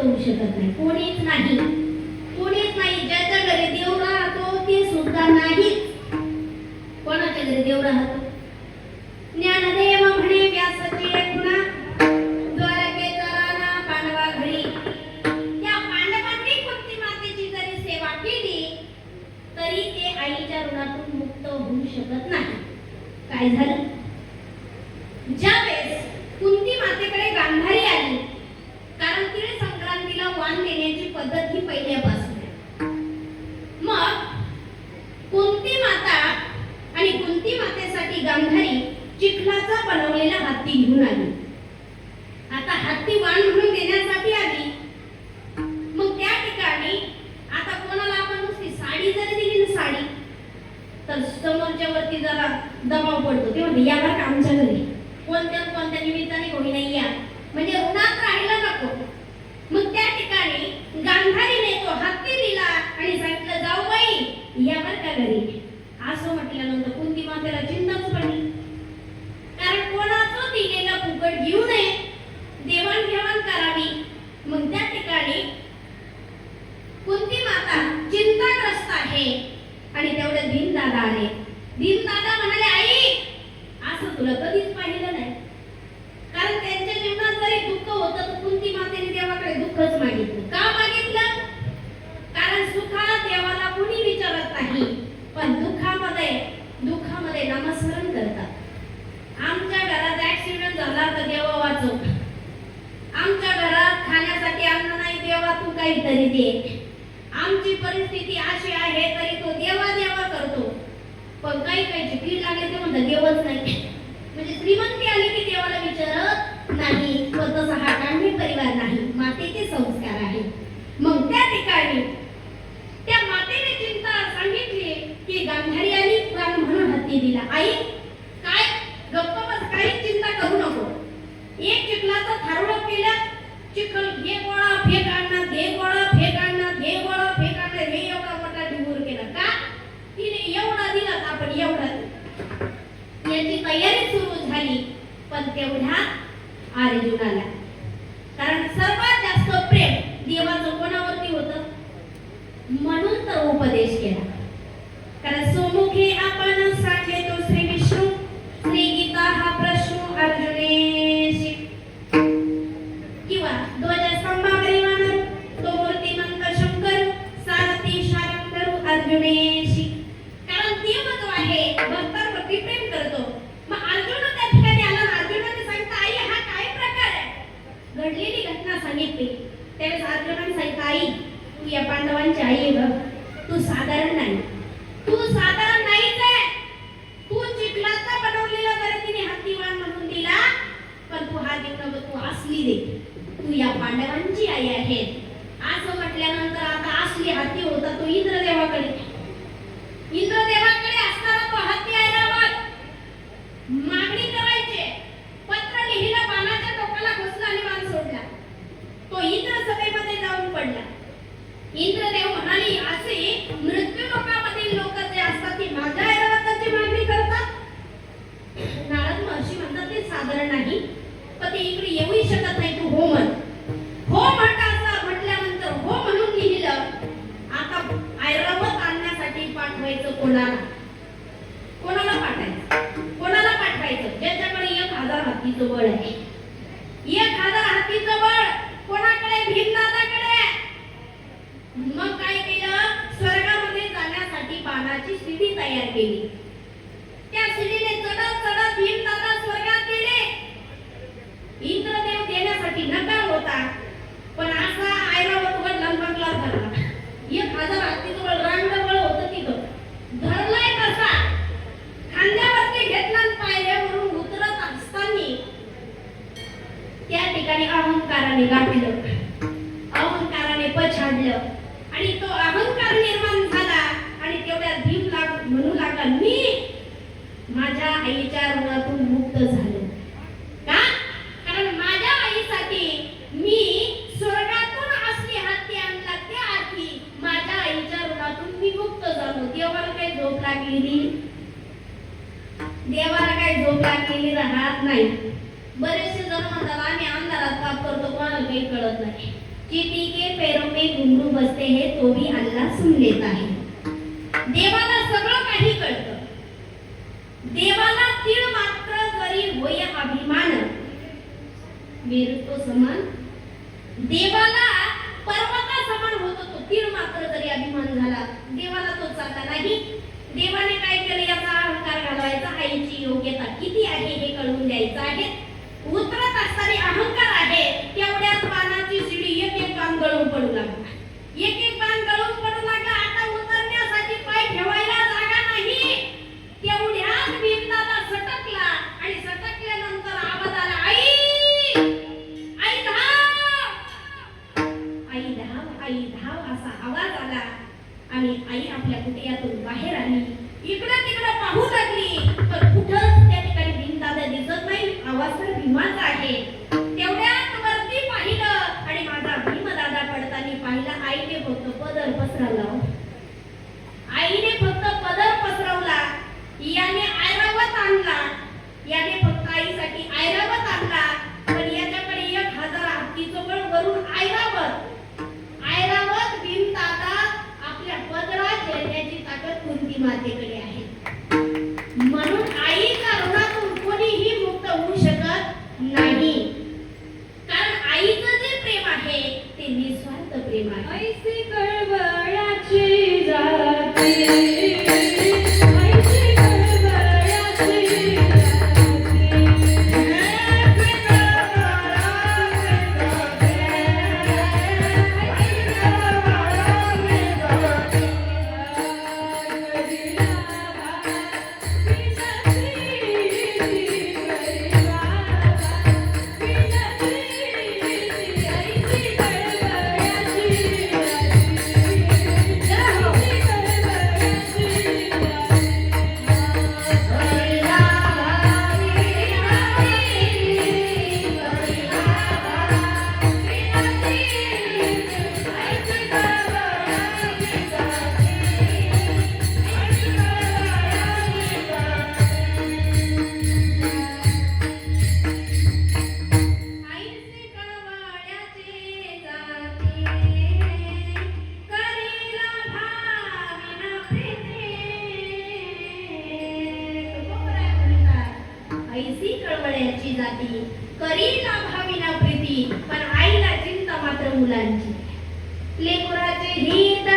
A: होऊ शकत नाही. कोणीच नाही, कोणीच नाही. ज्याच्या घरी देव राहतो ते सुद्धा नाहीच. कोणाच्या घरी देव राहतो? ज्ञानदेव म्हणे व्यासाची गुणा द्वारकेचा राणा पांडवा घरी. त्या पांडवांनी कुंती मातेची जरी सेवा केली तरी ते आईच्या ऋणातून मुक्त होऊ शकत नाही. काय झालं? ज्यावेळेस कुंती मातेकडे गांधारी आली, कारण तिळे संक्रांतीला वाण देण्याची पद्धत ही पहिल्यापासून आहे. मग कुंती माता आणि कुंती मातेसाठी गांधारी चिखलाचा बनवलेला हत्ती घेऊन आली. आता हत्ती वाण म्हणून देण्यासाठी आली. मग त्या ठिकाणी आता कोणाला आपण नुसती साडी जरी दिली ना, साडी, तर समोरच्या वरती जरा दबाव पडतो. ते म्हणते या बरं का आमच्या घरी कोणत्या निमित्ताने कोणी नाही या, म्हणजे ऋणात राहायला नको. मग त्या ठिकाणी गांधारीने तो हत्ती दिला आणि सांगितलं जाऊ बाई या बरं का घरी. असं म्हटल्यानंतर कुंती मातेला चिंताच पडली, कारण कोणाचं दिलेलं फुकट घेऊ नये, देवाणघेवाण करावी. मग त्या ठिकाणी कुंती माता चिंताग्रस्त आहे आणि तेवढे भीमदादा आले. भीमदादा म्हणाले आई असं तुला कधीच पाहिलं नाही, कारण त्यांच्या जीवनात जरी दुःख होतं तर कुंती मातेने देवाकडे दुःखच मागितलं. का मागितलं? कारण सुखात देवाला कोणी विचारत नाही, पण दुःखामध्ये नामस्मरण करतात. आमच्या घरात ऍक्सिडेंट झाला तर देवा वाचव, आमच्या घरात खाण्यासाठी अन्न नाही देवा तू काहीतरी दे, आमची परिस्थिती अशी आहे तरी तो देवा देवा करतो. पण काही काहीची कीड लागली ते म्हणतात देवच नाही. म्हणजे श्रीमंती आली की देवाला विचारत नाही. पण तसा हा गांधी परिवार नाही, मातेचे संस्कार आहे. मग त्या ठिकाणी त्या मातेने चिंता सांगितली की गांधारी आली म्हणून हत्ती दिला. आई काय गप्प बस, काहीच चिंता करू नको. एक चिखलाचं थारोळं केलं, चिखल घे गोळा फेक आणणार, घे गोळा फेक आणणार, घे गोळा फेक आणणार, हे एवढा मोठा ढिगूर केला. का? तिने एवढा दिला आपण एवढा याची तयारी सुरू झाली. पण तेवढ्यात अर्जुन आला, कारण सर्वात जास्त प्रेम देवाचं कोणावरती होतं, म्हणून तर उपदेश केला. कारण सोमुखे आपण सांगे तो श्री विष्णू, श्री गीता हा प्रश्न अर्जुनेशी, किंवा ध्वजस्तंभावरी वानर तो मूर्तिमंत शंकर, सारथी शारंगरू अर्जुनेशी. कारण देव जो आहे भक्तांवरती प्रेम करतो. मग अर्जुन त्या ठिकाणी आला, अर्जुनाने सांगितलं आई हा काय प्रकार आहे? घडलेली घटना सांगितली. त्यावेळेस अर्जुनाने सांगितलं आई तू या पांडवांची आई आहे ग, तू साधारण नाही, तू साधारण नाहीच आहे. तू चिखलाचा बनवलेला जरी तिने हत्तीवाण म्हणून दिला, पण तू हा देव नको, तू असली दे, तू या पांडवांची आई आहे. असं म्हटल्यानंतर आता असली हत्ती होता तो इंद्रदेवाकडे असणारा तो हत्ती ऐरावत मागणी करायचे. पत्र लिहिलं, बाणाच्या टोकाला घुसला आणि बाण सोडला. तो इंद्र सभेमध्ये जाऊन पडला. इंद्रदेव म्हणाली असे मृत्यू लोकांमधील लोक जे असतात ते माझ्या ऐरावताची मागणी करतात. नारद महर्षी म्हणतात ते साधारण नाही, पण ते इकडे येऊही शकत नाही, तू हो म्हण. हो म्हणता म्हटल्यानंतर हो म्हणून लिहिलं. आता ऐरावत आणण्यासाठी पाठवायचं कोणाला पाठवायचं? ज्याच्याकडे 1000 हत्तीचं बळ आहे. 1000 हत्तीचं बळ कोणाकडे? भीमदादाकडे. मग काय केलं? स्वर्गामध्ये जाण्यासाठी बाणाची शिडी तयार केली. त्या शिडीने चढत भीमदादा स्वर्गात गेले. इंद्रदेव देण्यासाठी नकार होता, पण असा ऐरावत लंबकला धरला. 1000 हत्तीचं बळ रांडबळ होतं तिथं, धरलाय कसा खांद्यावरती घेतला आणि पायऱ्यावरून उतरत असताना त्या ठिकाणी अहंकाराने गाठलं, अहंकाराने पछाडलं आणि तो अहंकार निर्माण झाला. आणि तेवढ्या भीम म्हणू लागला मी माझ्या आईच्या ऋणातून मुक्त झालो. का? कारण माझ्या आईसाठी मी स्वर्गातून असली हत्ती आणला, त्या अर्थी माझ्या आईच्या ऋणातून मी मुक्त झालो. देवाला काही झोप लागलेली राहत नाही. बरेचसे जण म्हणतात आम्ही अंधारात काम करतो, कोणाला काही कळत नाही. चींटी के पैरों में घुंघरू बसते हैं तो भी अल्लाह सुन लेता है. देवाला सगळं काही कळतं. देवाला तीळ मात्र जरी होय अभिमान, विरुद्ध समान. देवाला पर्वता समान होतो तो तीळ मात्र जरी अभिमान झाला, देवाला तो चालला नाही. देवाने काय केलं, याचा अहंकार घालवायचा, आईची योग्यता किती आहे हे कळवून द्यायचं आहे. उतरत असताना अहंकार आहे, तेवढ्यात पानाची शिडी एक एक पान गळून पडू लागला. एक एक पान गळून पडू लागला. आता उतरण्यासाठी पाय ठेवायला जागा नाही. तेवढ्यात भीमदादा सटकला आणि सटकल्यानंतर आवाज आला, आई आई धाव, आई धाव, आई धाव असा आवाज आला. आणि आई आपल्या कुटियातून बाहेर आली. इकडं तिकडं पाहू लागली, पण कुठंच त्या ठिकाणी भीमदादा दिसत नाही. आवाज तर भीमाचा आहे. तेवढ्यात वरती पाहिलं आणि माझा भीमदादा पडताना पाहिला. आईने फक्त पदर पसरवला. आईने फक्त पदर पसरवला. याने ऐरावत आणला. याने फक्त आईसाठी ऐरावत आणला. पण याच्याकडे 1000 हत्तीचं बळ वरून ऐरावत. ऐरावत भीमदादा आपल्या पदरात घेण्याची ताकद कुंती मातेकडे आहे. म्हणून आईच्या ऋणातून कोणीही मुक्त होऊ शकत नाही. कारण आईचं जे प्रेम आहे ते निस्वार्थ प्रेम आहे.
C: ऐसी कळवळ्याची जाती, ऐसी कळवळ्याची
A: ऐसी कळवळ्याची जाती करील भाविना प्रीती. पण आईला चिंता मात्र मुलांची. लेकराचे हित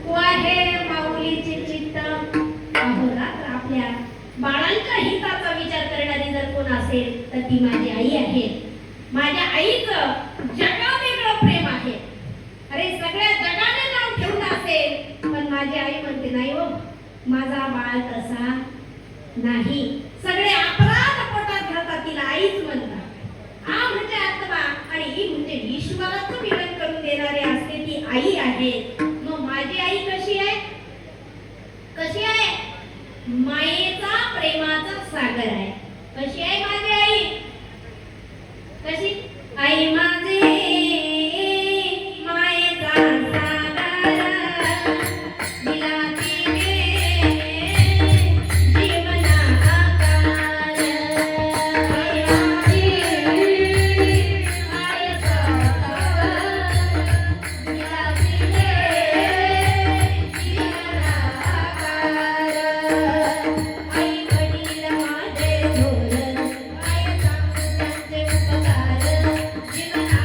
A: वाहे माऊलीचे चित्त. अहोरात्र आपल्या बाळांच्या हिताचा विचार करणारी जर कोण असेल तर ती माझी आई आहे. माझ्या आईचं जगावेगळं प्रेम आहे. अरे सगळ्या जगाने नाव ठेवलं असेल, पण माझी आई म्हणते नाही हो, माझा बाळ तसा नाही. सगळे अपराध पोटात घालतात, तिला आईच म्हणतात. आ म्हणजे आत्मा आणि ई म्हणजे ईश्वराचं मिलन करून देणारे असते ती आई आहे. मग माझी आई कशी आहे? कशी आहे? मायेचा प्रेमाचा सागर आहे. कशी आहे माझी आई? कशी? आई माझी मायेचा सागर, दिलाची जीवना आकार. आई माझी मायेचा सागर, दिलाची जीवना आकार. आई वडील माझे थोर, आई सांगू त्यांचे उपकार. जीवना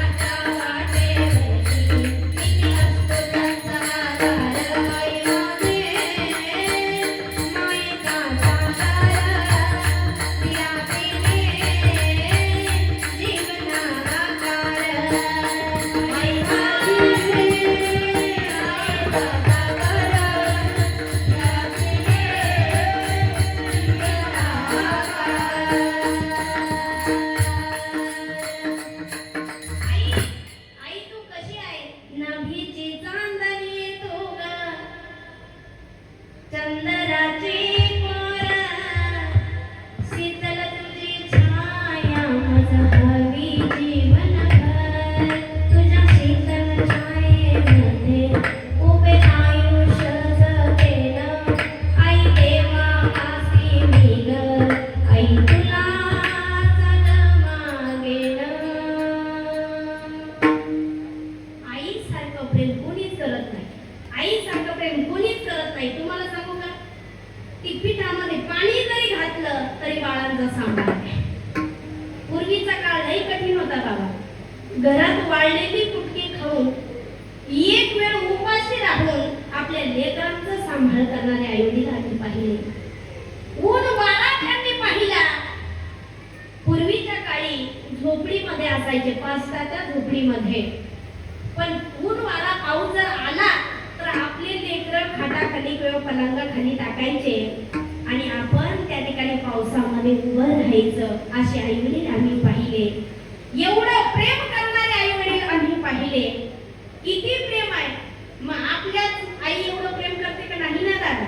A: घरामध्ये पाणी जरी घातलं तरी बाळांचा सांभाळ आहे. पूर्वीचा काळ लई कठीण होता बाबा. घरात वाळलेली कुटकी खाऊन एक वेळ उपाशी राहून आपल्या लेकरांचा सांभाळ करणारे आईवडील आम्ही पाहिले. ऊन वारा त्यांनी पाहिला. पूर्वीच्या काळी झोपडीमध्ये असायचे, पाचटाच्या झोपडीमध्ये. पण ऊन वारा पाऊस जर आला तर आपले लेकरं खाटाखाली किंवा पलंगाखाली टाकायचे आणि आपण त्या ठिकाणी पावसामध्ये उभं राहायचं. असे आईवडील आम्ही पाहिले. एवढं प्रेम करणारे आईवडील आम्ही पाहिले. किती प्रेम आहे. मग आपल्याच आई एवढं प्रेम करते का नाही ना दादा?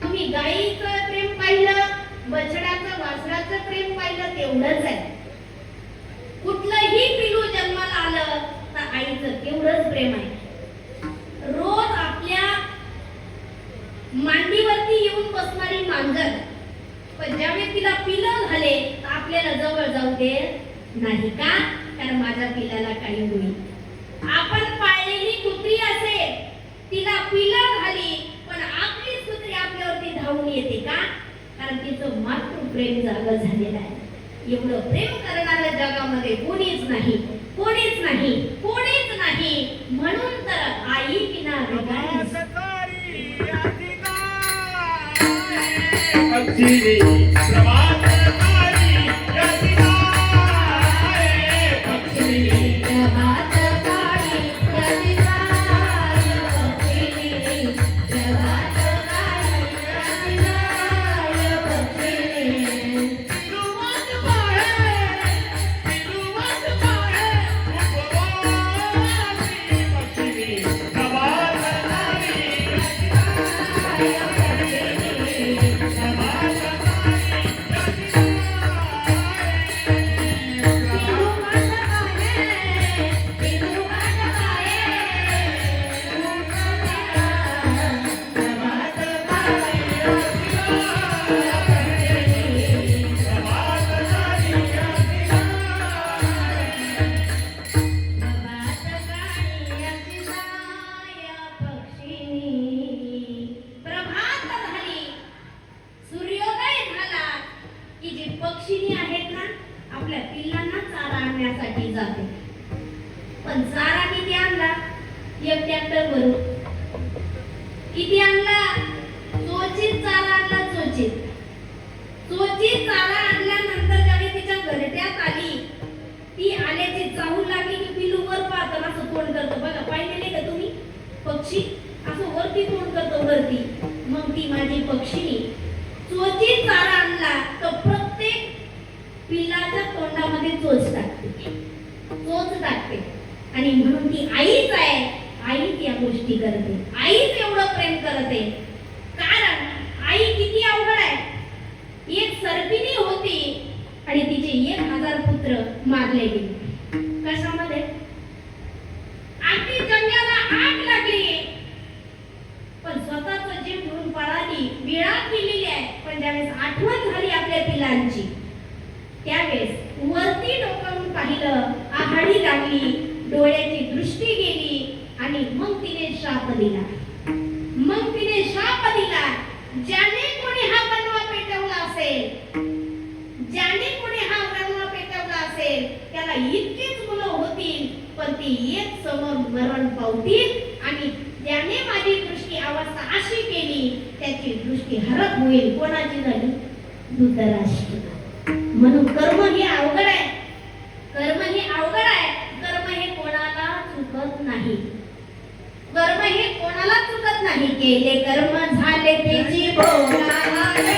A: तुम्ही गाईचं प्रेम पाहिलं, बछड्याचं वासराचं प्रेम पाहिलं, तेवढंच आहे. कुठलंही पिलू जन्माला आलं तर आईचं तेवढंच प्रेम आहे. रोज आपल्या मांडीवरती येऊन बसणारी मांजर पण ज्यावेळी तिला पिलं झाले तर आपल्याला जवळ जाऊ दे नाही का? कारण माझ्या पिलाला काही होईल. आपण पाळलेली कुत्री असेल, तिला पिलं झाली पण आपली कुत्री आपल्यावरती धावून येते का? कारण तिचं मातृप्रेम जागं झालेलं आहे. एवढं प्रेम करणाऱ्या जगामध्ये कोणीच नाही, कोणीच नाही, कोणीच नाही. म्हणून तर आई विना वेगाळी जाते. पण चारा किती आणला? एक ट्रॅक्टर भरून. किती आणला? चोचीत चारा आणला. चोचीत चारा आणल्यानंतर ज्यावेळी तिच्या घरट्यात आली, ती आल्याची चाहूल लागली की पिलू वर पाहतो असं तोंड करतो. बघा पाहिलेले का तुम्ही? पक्षी असं वरती तोंड करतो वरती. मग ती माझी पक्षी चोचीत चारा आणला तर प्रत्येक पिल्लाच्या तोंडामध्ये चोच टाकते आणि म्हणून ती आईच आहे. आईच या गोष्टी करते. आईच एवढं प्रेम करते. कारण आई किती अवघड आहे. एक सर्पिणी होती आणि तिचे 1000 पुत्र मारले गेले. कशामध्ये? अगदी जंगलाला आग लागली पण स्वतःच जीव घेऊन पळाली. विळात गेलेली आहे. पण ज्यावेळेस आठवण झाली आपल्या पिलांची, त्यावेळेस वरती डोकावून पाहिलं, आहाडी लागली, डोळ्याची दृष्टी गेली आणि मग तिने शाप दिला. ज्याने कोणी हा बनवा पेटवला असेल, त्याला इतकीच मुलं होतील पण ती एक समोर मरण पावतील आणि ज्याने माझी दृष्टी अवस्था अशी केली त्याची दृष्टी हरप होईल. कोणाची झाली? धृतराष्ट्र. म्हणून कर्म हे अवघड आहे. कर्म हे कोणाला चुकत नाही. केले कर्म झाले त्याची भोगाले.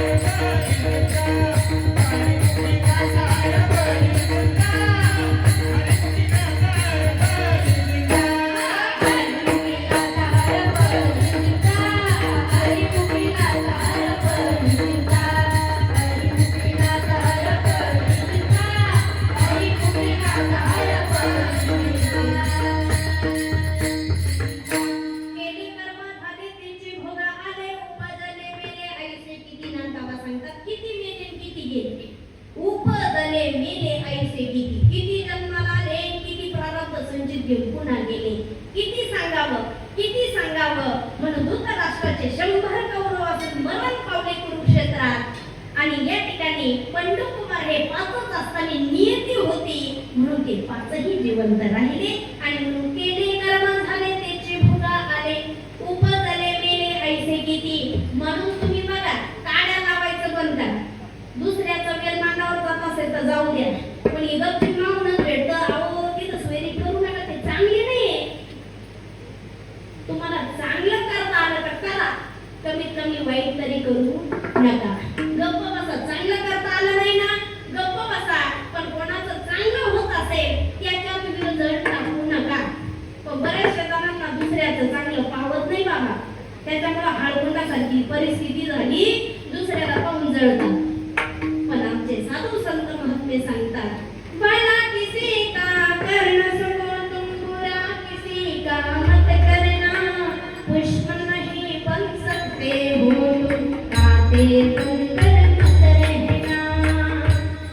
B: Thank you.
A: घेऊन पुन्हा गेले. किती सांगावं म्हणून धृतराष्ट्राचे 100 कौरव असून मरण पावले कुरुक्षेत्रात. आणि या ठिकाणी पंडुकुमार हे 5च असताना नियती होती म्हणून ते 5ही जिवंत राहिले. आणि म्हणून केले कर्म झाले त्याचे भोगा आले, उपजले मेले ऐसे किती. म्हणून तुम्ही बघा, काड्या लावायचं बंद करा. दुसऱ्याचं वेल मांडावर जात असेल तर जाऊ द्या, पण इथं मागूनच भेटतं. अहो तिथं स्वेरी करू नका, ते चांगली नाहीये. तुम्हाला चांगलं करता आलं तर करा, कमीत कमी वाईट तरी करू नका. गप्प बसा. चांगलं करता आलं नाही ना, गप्प बसा. पण कोणाचं चांगलं होत असेल त्याच्यावर तुम्ही जड टाकू नका. पण बऱ्याचशा जणांना दुसऱ्याचं चांगलं पावत नाही बाबा, त्याच्यामुळे हाडकुंडासारखी परिस्थिती झाली, दुसऱ्याला पाहून जळतात. पण आमचे साधू संत महात्मे सांगतात, भला किसी का कर्ण सको तुम बुरा किसी का मत करना, पुष्प नहीं बन सकते हो तुम, काते तुम कर मत रहना.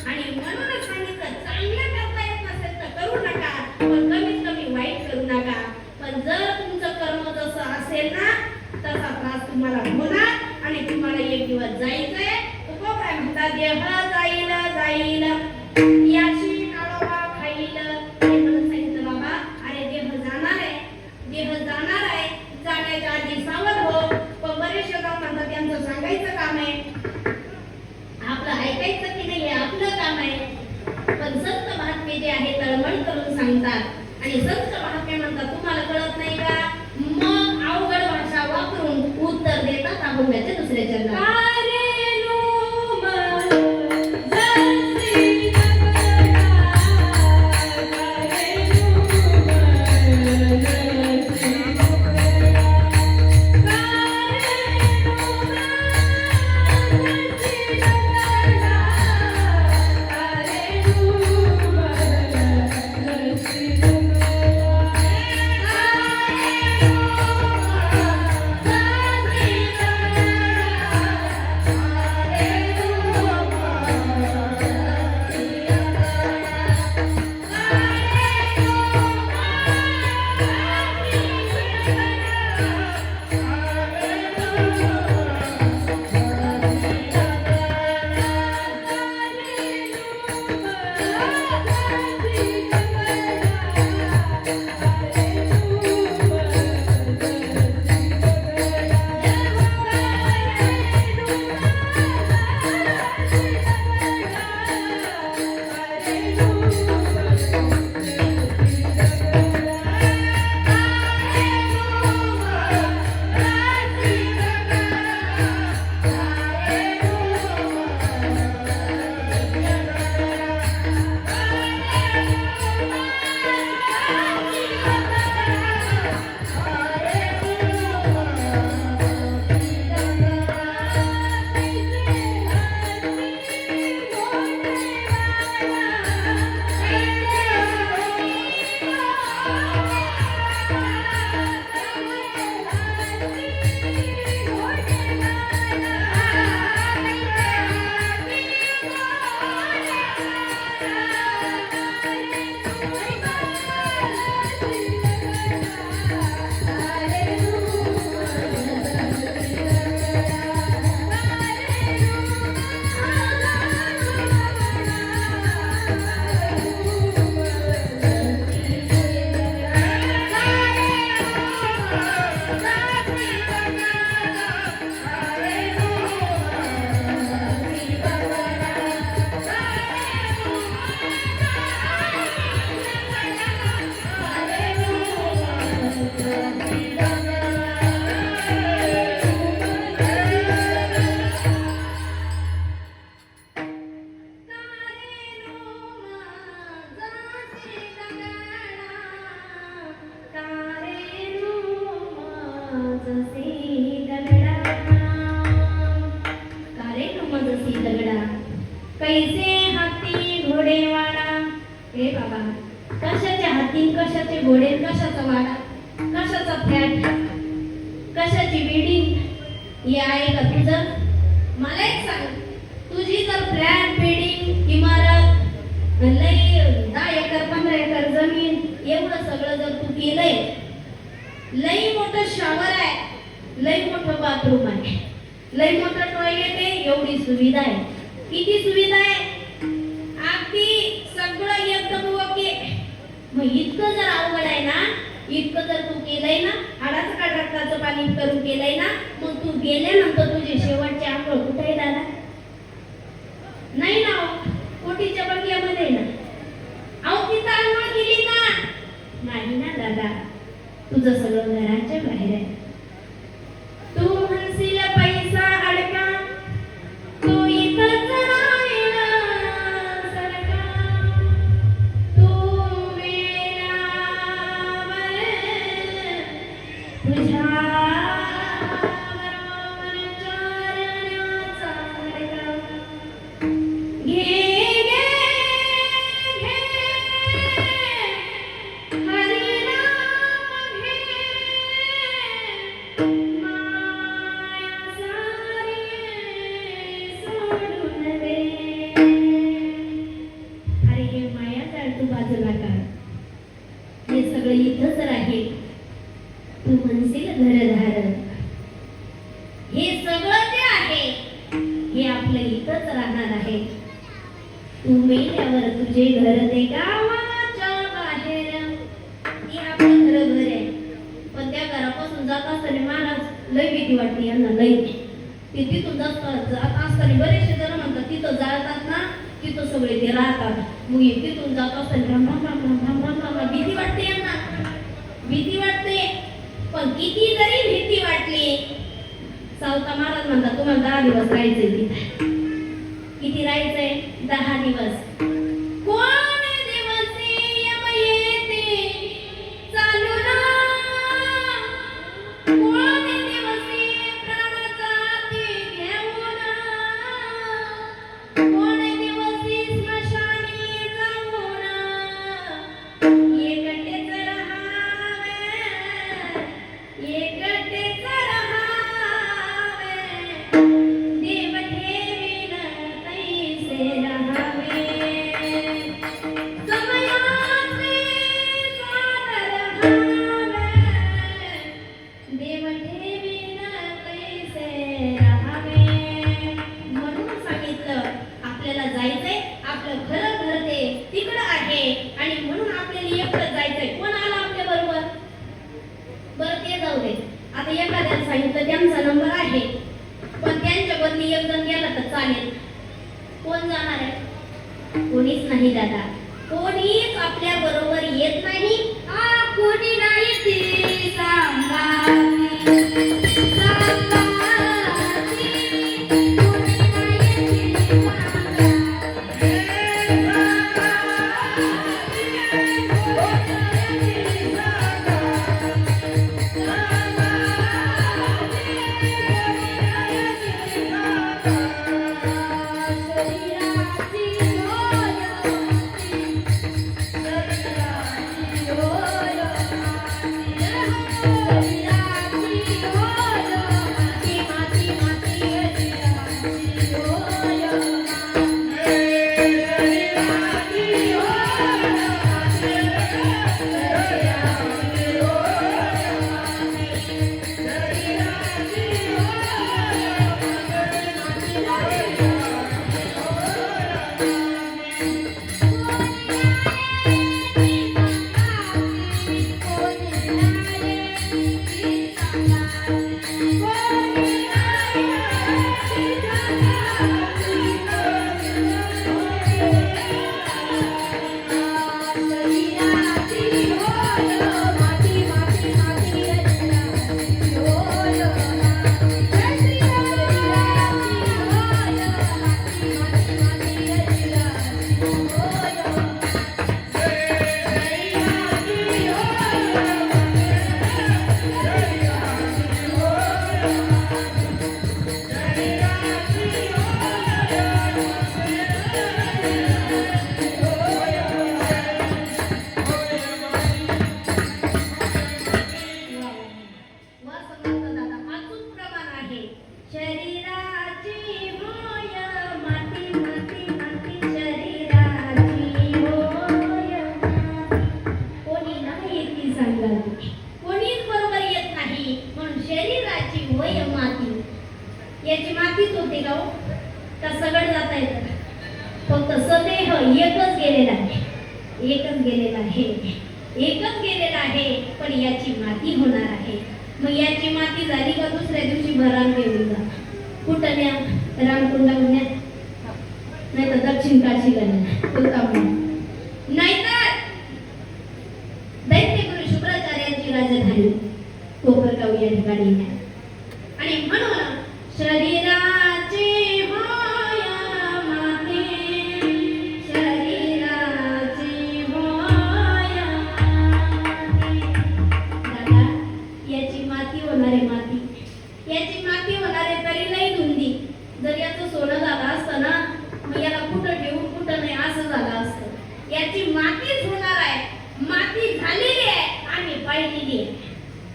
A: आणि म्हणूनच सांगितलं, चांगलं करता येत नसेल तर करू नका, पण कमीत कमी वाईट करू नका. पण जर तुमचं कर्म जसं असेल ना तसा त्रास तुम्हाला होणार आणि तुम्हाला एक दिवस जायचंय. तो काय म्हणतात, देह जाईल याची काळोबा खाईल. हे म्हणून सांगितलं बाबा, अरे देह जाणार आहे, जाण्याच्या आधी सावध हो. पण बरेचसे लोक म्हणतात त्यांचं सांगायचं काम आहे, आपलं ऐकायचं की नाही हे आपलं काम आहे. पण संत महात्मे जे आहे तळमळ करून सांगतात आणि संत महात्मे म्हणतात, तुम्हाला कळत नाही का? मग अवघड भाषा वापरून उत्तर देतात अभंगाच्या दुसऱ्या चरणात. कैसे हाती घोडेवाडा. हे बाबा, कशाचे हाती, कशाचे घोडे, कशाचा वाडा, कशाचा फ्लॅट, कशाची बिल्डिंग हे आहे का तुझं? मला एक सांग, तुझी जर फ्लॅट, बिल्डिंग, इमारत, लई 10 एकर 15 एकर जमीन एवढं सगळं जर तू केलंय, लई मोठं शॉवर आहे, लई मोठं बाथरूम आहे, लई मोठं टॉयलेट आहे, एवढी सुविधा आहे. किती सुविधा आहे, अगदी सगळं एकदम ओके. मग इतकं जर अवघड आहे ना, इतकं जर तू केलंय ना, हाडाचं का रक्ताचं पाणी करून केलंय ना, मग तू गेल्यानंतर तुझे शेवटचे आंघोळ कुठे आहे दादा? नाही ना, कोटीच्या बंगल्यामध्ये ना. अहो तिथं आंघोळ केली ना? नाही ना दादा, तुझं सगळं घराच्या बाहेर आहे. तू म्हणशील पैसा अडका, तो इथंच राहिला सरका. तू मेल्यावर तुझ्या बरोबर चरणाचा फडका. घे घे घे हरिनाम घे, माया सारी सोडून दे. अरे हे माया जाळ तू बाजूला काढ, हे सगळं इथंच राहील. तू म्हणशील घरदार, हे सगळं जे आहे हे आपलं इथंच राहणार आहे. तू मेल्यावर तुझे घर ते गावाच्या बाहेर. हे आपलं घर आहे, पण त्या घरापासून जात असताना महाराज लय भीती वाटते यांना, लय. ते तिथून जात असताना बरेचसे जण म्हणतात तिथं जातात ना, तिथं सगळे ते राहतात. मग हे तिथून जात असताना राम राम राम राम राम राम राम भीती वाटते यांना, भीती वाटते. पण किती जरी भीती वाटली, सावता महाराज म्हणतात तुम्हाला 10 दिवस राहायचंय तिथे. किती राहायचंय? 10 दिवस. कोण दिवसी यम येते चालून, कोण दिवसी प्राण जाती घेऊन, कोण दिवसी स्मशानी जाऊन एकटेच राहावे, एकटेच राहावे. देव ठेवीन तैसे राहावे. मातीच होते का हो? का सगळं जाता येतं? फक्त सदेह एकच गेलेला आहे, एकच गेलेला आहे, एकच गेलेला आहे. पण याची माती होणार आहे. मग याची माती झाली का दुसऱ्या दिवशी भरान घेऊन जा. कुठं न्या? रामकुंडावर न्या, नाही तर दक्षिण काशीला न्या, नाहीतर दैत्यगुरु शुक्राचार्यांची राजधानी कोपरगाव या ठिकाणी न्या. आणि म्हणून शरीराची माया माते, शरीराची माया माते. दादा, याची माती होणारे माती, याची माती होणारे तरी नाही धुंदी. जर याचं सोनं झालं असतं ना, मग याला कुठं ठेवून कुठं नाही असं झालं असतं. याची मातीच होणार आहे, माती झालेली आहे आणि पाहिलेली आहे.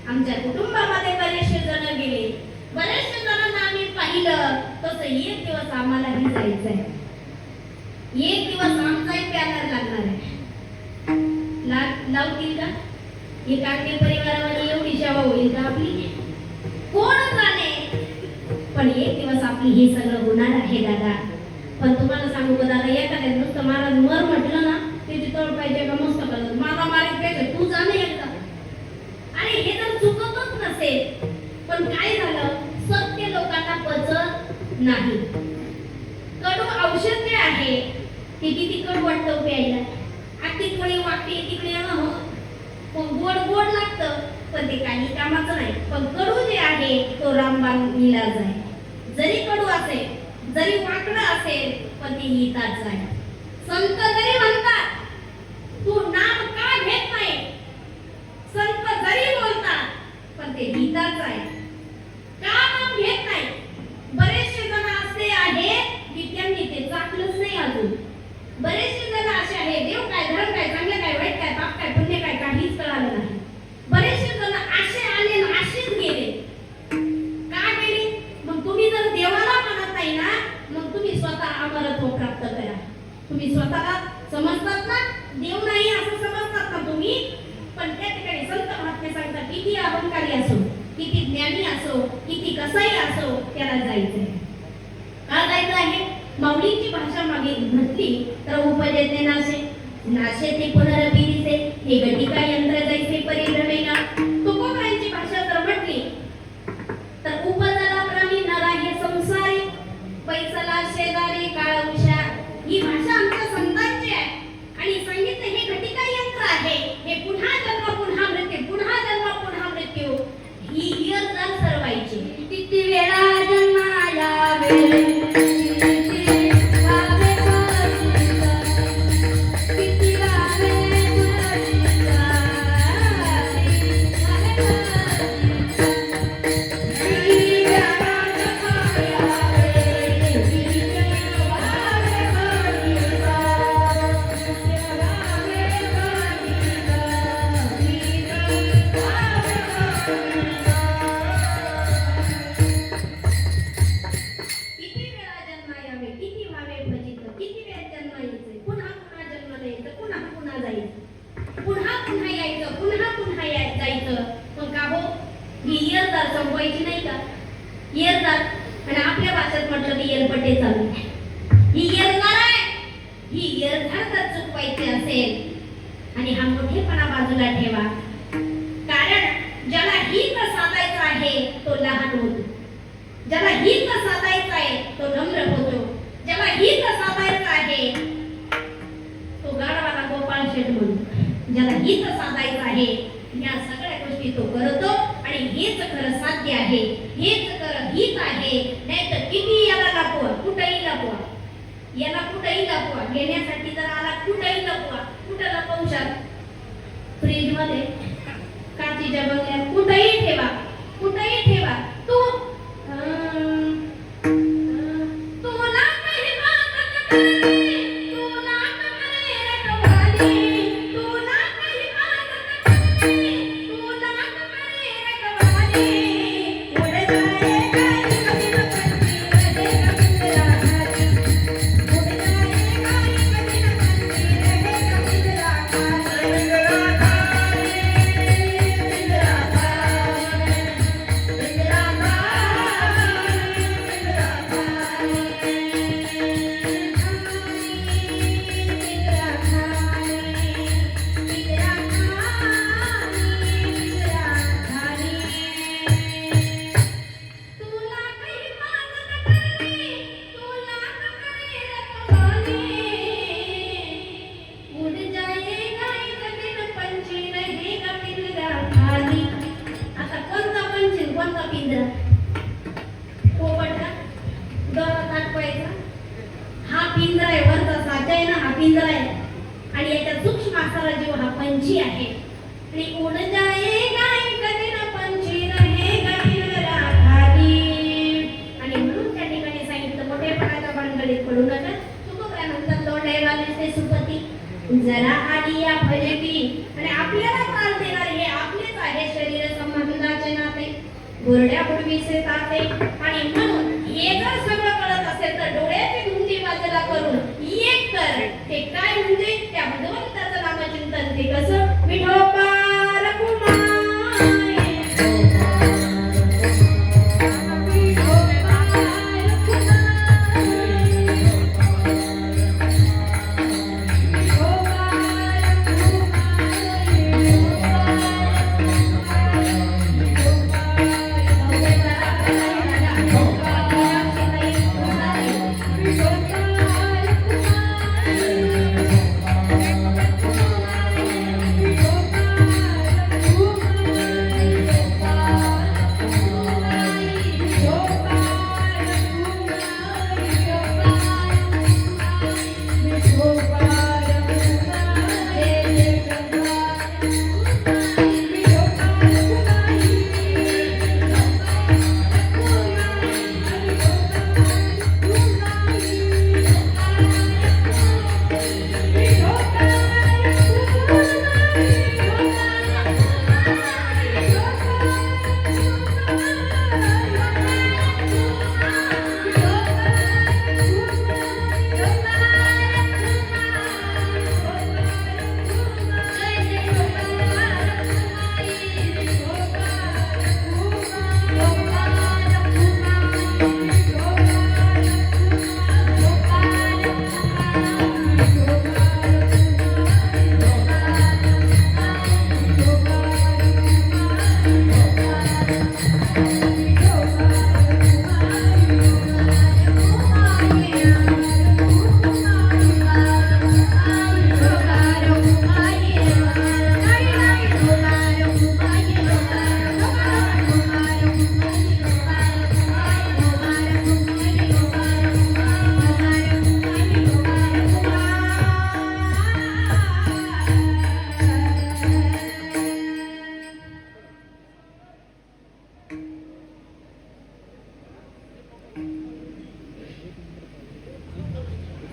A: आमच्या कुटुंबामध्ये बरेचसे जण गेले, बरेचसे जणांना आम्ही पाहिलं. तसं एक दिवस आम्हालाही जायचंय, एक दिवस आमचाही पॅनर लागणार आहे. लावतील का? हे काटे परिवारामध्ये एवढी सेवा होईल का आपली? कोण जाणे. पण एक दिवस आपली हे सगळं होणार आहे दादा. पण तुम्हाला सांगू का दादा, एखाद्या नुसतं महाराज मर म्हटलं ना, त्याची तळ पाहिजे का मस्त करत मला मारित पाहिजे, तू जाणे एकदा. आणि हे जर चुकतच नसेल, पण काय झालं, सत्य लोकांना पचत नाही. कडू औषध जे आहे ते किती कडू वाटतं प्यायला. अगदी थोडी वाटते तिकडे गोड गोड लागतं, पण ते काही कामाचं नाही. पण कडू जे आहे तो रामबाण इलाज आहे. जरी कडू असेल, जरी वाकडं असेल, पण ते हिताच आहे. संत जरी म्हणतात तू नाम का घेत नाही, संत जरी बोलतात, पण ते हिताच आहे. का नाम घेत नाही? बरेचसे जण असे आहेत की त्यांनी ते चाकलंच नाही अजून. बरेचसे जण असे आहेत, देव काय, धर्म काय, चांगलं काय, वाईट काय, पाप काय, पुण्य काय, काहीच कळालं नाही. बरेचसे जण असे आले आणि असेच गेले. का गेले? मग तुम्ही जर देवाला मानत नाही ना, मग तुम्ही स्वतः अमरत्व प्राप्त करा. तुम्ही स्वतःला समजतात ना, देव नाही असं समजतात ना तुम्ही. पण त्या ठिकाणी संत महात्मे सांगतात, किती अहंकारी असो, किती ज्ञानी असो, किती कसाही असो, त्याला जायचंय. का जायचं आहे? माऊलींची भाषा मागे म्हटली तर उपजते नाशे, नाशे ते पुनरपी दिसे, हे घटिका यंत्र जैसे परिभ्रमेना. तुकोबांची भाषा जर म्हटली तर उपजला प्राणी नरा हे संसारी, पैसला शेजारी काळ उषा. ही भाषा आमच्या संतांची आहे. आणि सांगितलं हे घटिका यंत्र आहे, हे पुन्हा जन्म पुन्हा मृत्यू, पुन्हा जन्म पुन्हा मृत्यू, ही इयरदार सरवायची. किती वेळा जन्माला वेळ संपवायची नाही का? येरदार. आणि आपल्या भाषेत म्हटलं की येरपट्टे चालू. ही येरदार आहे, ही येरदार जर चुकवायची असेल आणि हा मोठेपणा बाजूला ठेवा. कारण ज्याला हित साधायचं आहे तो लहान होतो, ज्याला हित साधायचं आहे तो नम्र होतो, ज्याला हित साधायचं आहे तो गाढवाला गोपाळ शेठ म्हणतो. ज्याला हित साधायचं आहे या सगळ्या गोष्टी तो करतो. आणि हेच खरं साध्य आहे, हेच खरं हित आहे. नाही तर किती याला लपवा, कुठेही लपवा, याला कुठेही लपवा, घेण्यासाठी जर आला कुठेही लपवा. कुठं लपवू शकता? फ्रीज मध्ये, काचीच्या बंगल्यात, कुठेही ठेवा, कुठेही ठेवा. तू तुला काही बात करे, तुला करे रखवाली, तुला काही बात करे, तुला करे रखवाली. उड़ जाए गाड़ी कभी न बनती रहेगा पिंजरा खाली, उड़ जाए गाड़ी कभी न बनती रहेगा पिंजरा खाली, पिंजरा खाली, पिंजरा पंछी आहे आणि उड जाएगा एक दिन पंछी रहेगा दिन राखाडी. आणि म्हणून त्या ठिकाणी सांगितलं मोठेपणाच्या भानगडीत पडू नका. तुकोबरानंतर तोंडे वाजते सुपती जरा आली या फजिती. आणि आपल्याला त्रास देणारे हे आपलेच आहे शरीर संबंधाचे नाते गोरड्या पूर्वीचे ताते. आणि म्हणून हे जर सगळं कळत असेल तर डोळ्याची धुंदी बाजूला करून एक कर. ते काय म्हणजे त्या भगवंताचं नामचिंतन. ते कसं विठोबा रखुमाई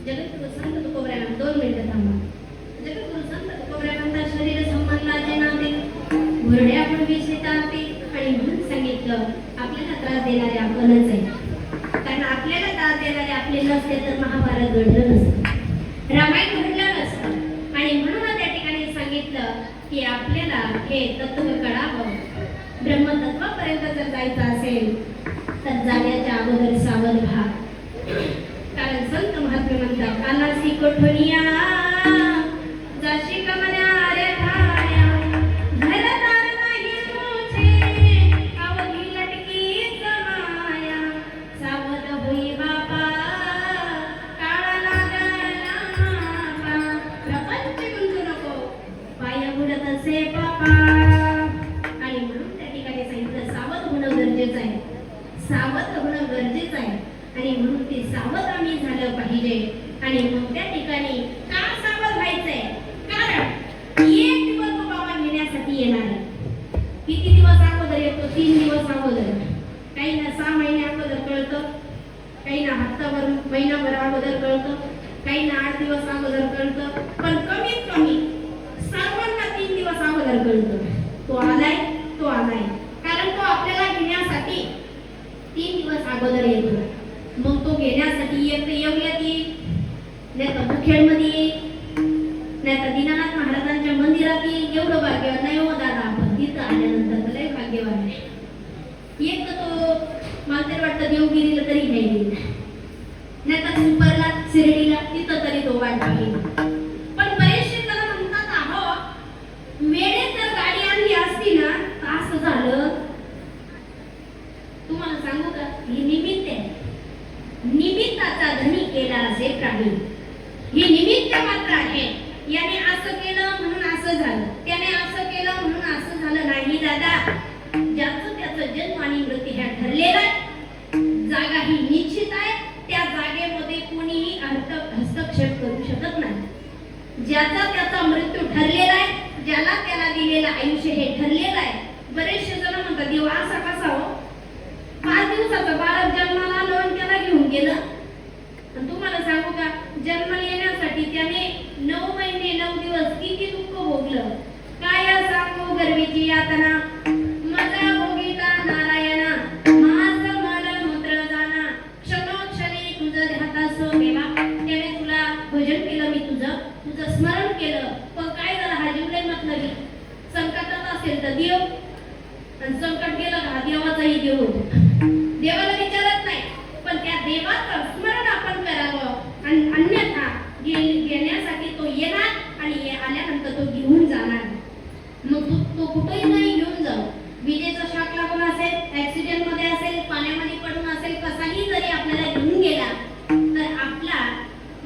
A: जगद्गुरु संत तुकोबरानंद 2 मिनिटं थांबा. जगद्गुरु संत तुकोबरानंद शरीर संबंधाचे नाते घोरड्या पूर्वीचे ताते. आणि म्हणून सांगितलं आपल्याला त्रास देणारे आपणच आहे. कारण आपल्याला त्रास देणारे आपले नसते तर महाभारत घडलं नसतं, रामायण घडलं नसतं. आणि म्हणून त्या ठिकाणी सांगितलं की आपल्याला हे तत्व कळावं. ब्रह्मतत्वापर्यंत जर जायचं असेल तर जाण्याच्या अगोदर सावध व्हा. कारण संत महात्मे म्हणतात कानासी कोठनिया जाशी कमल्या रे ठाण्या घरदार नाही तुझे अवघी लटकी माया. सावध होई बाबा काळा लागला मापा. प्रपंच गुंतू नको पाय बुडत असे पापा. आणि म्हणून त्या ठिकाणी सांगितलं सावध होणं गरजेचं आहे. सावध होणं गरजेचं आहे. आणि म्हणून ते सावध आम्ही झालं पाहिजे. आणि मग त्या ठिकाणी का सावध व्हायचंय? कारण एक दिवस तो बाबा घेण्यासाठी येणार आहे. किती दिवस अगोदर येतो? 3 दिवस अगोदर. काही ना 6 महिने अगोदर कळतं, काही ना हप्ताभर महिनाभर अगोदर कळतं, काही ना 8 दिवस अगोदर कळतं. पण कमीत कमी सर्वांना 3 दिवस अगोदर कळतं तो आलाय, तो आलाय. कारण तो आपल्याला घेण्यासाठी 3 दिवस अगोदर येतो. मग तो घेण्यासाठी येवल्यात येईल, नाही तर मुखेडमध्ये येईल, नाही तर दीनानाथ महाराजांच्या मंदिरात येईल. एवढं भाग्यवान नाही हो दादा आपण. तिथं आल्यानंतर लय भाग्यवान आहे. एक तर तो मला तरी वाटतं देवगिरीला तरी नाही, नाही तर सुपरला शिर्डीला तिथं तरी तो वाट बघेल. पण बरेचसे जण म्हणतात अहो वेळेत जर गाडी आणली असती ना तर असं झालं. तुम्हाला सांगू का हे निमित्त आहे. निमित्ताचा धनी केला असे प्राणी. हे निमित्त मात्र आहे. याने असं केलं म्हणून असं झालं, त्याने असं केलं म्हणून असं झालं नाही दादा. ज्याचं त्याचं जन्म आणि मृत्यू ह्या ठरलेला आहे. जागा ही निश्चित आहे. त्या जागेमध्ये कोणीही हस्तक्षेप करू शकत नाही. ज्याचा त्याचा मृत्यू ठरलेला आहे. ज्याला त्याला दिलेलं आयुष्य हे ठरलेलं आहे. बरेचसे जण म्हणतात देव असा कसा हो, 5 दिवसाचा बालक जन्माला आलो आणि त्याला घेऊन गेलं. आणि तुम्हाला सांगू का, जन्माला येण्यासाठी त्याने 9 महिने 9 दिवस किती दुःख भोगलं. काय सांगू गर्भीची यातना, मजा भोगिता नारायणा, मास मल मूत्र जाना, क्षणोक्षणी तुझं ध्यातास देवा. त्याने तुला भजन केलं, मी तुझं स्मरण केलं. पण काय झालं, हा जीव लय मतलबी. संकटात असेल तर देव, आणि संकट गेलं का देवाचाही देव होतो. देवाला विचारत नाही, पण त्या देवाचं स्मरण आपण करावं. आणि अन्यथा घेण्यासाठी तो येणार आणि आल्यानंतर तो घेऊन जाणार. मग तो कुठेही नाही घेऊन जाऊ. विजेचा शॉक लागून असेल, ऍक्सिडेंट मध्ये असेल, पाण्यामध्ये पडून असेल, कसाही जरी आपल्याला घेऊन गेला तर आपला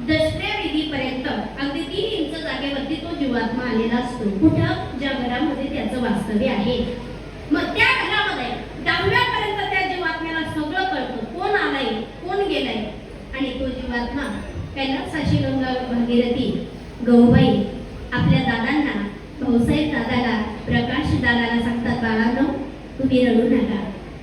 A: दशम्याविधीपर्यंत अगदी 3 इंच जागेवरती तो जीवात्मा आलेला असतो. कुठं? ज्या घरामध्ये त्याचं वास्तव्य आहे. मग त्या घरामध्ये 10व्या पर्यंत त्या जीवात्म्याला सगळं कळतं, कोण आलंय कोण गेलंय. आणि तो जीवात्मा कैलासाची गंगा भागीरथी गौबाई आपल्या दादांना, भाऊसाहेब दादाला, प्रकाश दादाला सांगतात, बाळांनो तुम्ही रडू नका.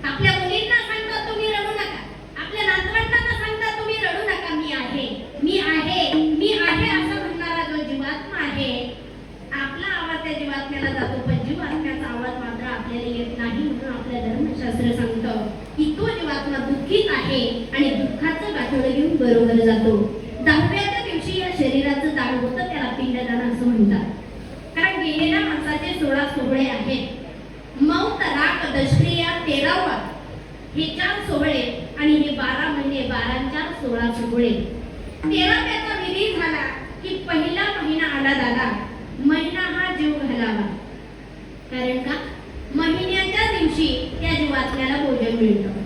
A: आपल्या मुलींना सांगतात तुम्ही रडू नका. आपल्या नातवंडांना सांगतात तुम्ही रडू नका. मी आहे, मी आहे, मी आहे असं म्हणणारा जो जीवात्मा आहे, आपला आवाज त्या जीवात्म्याला जातो, पण जीवात्म्याचा आवाज मात्र आपल्याला येत नाही. म्हणून आपल्या धर्मशास्त्र सांगतं की तो जीवात्मा दुःखीत आहे आणि दुःखाचं गाठोडं घेऊन बरोबर जातो. 10व्या दिवशी या शरीराचं दान होतं, त्याला पिंडदान असं म्हणतात. कारण गेलेल्या माणसाचे 16 सोहळे आहेत. मौत, राख, दशक्रिया 13वा, हे 4 सोहळे आणि हे 12 महिने 12 16 सोहळे. 13व्याचा विधी झाला की पहिला महिना आला दादा, महिना हा जीव घालावा. कारण का, महिन्याच्या दिवशी त्या जीवात्म्याला भोजन मिळतं.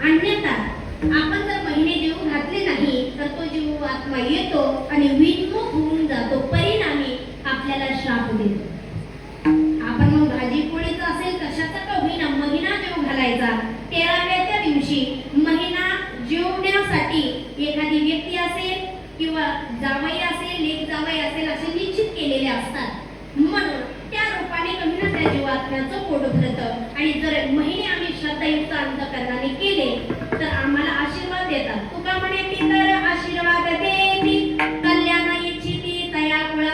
A: अन्यथा आपण जर महिने जीव घातले नाही तर तो जीवात्मा येतो आणि विन्मुख होऊन जातो, परिणामी आपल्याला श्राप देतो. आपण मग भाजी पोळीचं असेल कशाचा का होईना महिना जीव घालायचा. 13व्या दिवशी महिना जेवण्यासाठी एखादी व्यक्ती असेल किंवा जावई असेल, लेक जावई असेल, असे निश्चित केलेले असतात. म्हणून त्या रूपाने कमी त्या जीवात्म्याचं पोट भरतं. आणि जर महिने आम्ही श्रद्धायुक्त अंतःकरणाने केले तर आम्हाला आशीर्वाद देतात. तुका म्हणे पितर आशीर्वाद देती, कल्याण इच्छिती तया कुळा.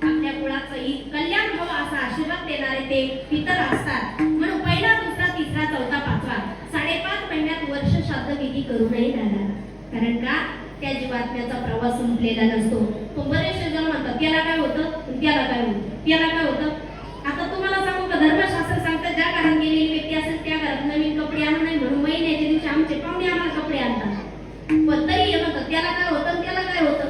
A: आपल्या कुळाचं कल्याण व्हावं असा आशीर्वाद देणारे ते पितर असतात. म्हणून पहिला, दुसरा, तिसरा, चौथा, 5वा 5.5 महिन्यात वर्ष श्राद्ध विधी करू नये दादा. कारण का, त्या जीवात्म्याचा प्रवास संपलेला नसतो. तो बरेचसे जण म्हणतात त्याला काय होतं, त्याला काय होतं, त्याला काय होतं. आता तुम्हाला सांगू का, धर्मशास्त्र सांगतं ज्या घरात गेलेली व्यक्ती असेल त्या घरात नवीन कपडे आणू नये. म्हणून महिन्याच्या दिवशी आमचे पाहुणे आम्हाला कपडे आणतात. पण तरी म्हणतात त्याला काय होतं, त्याला काय होतं.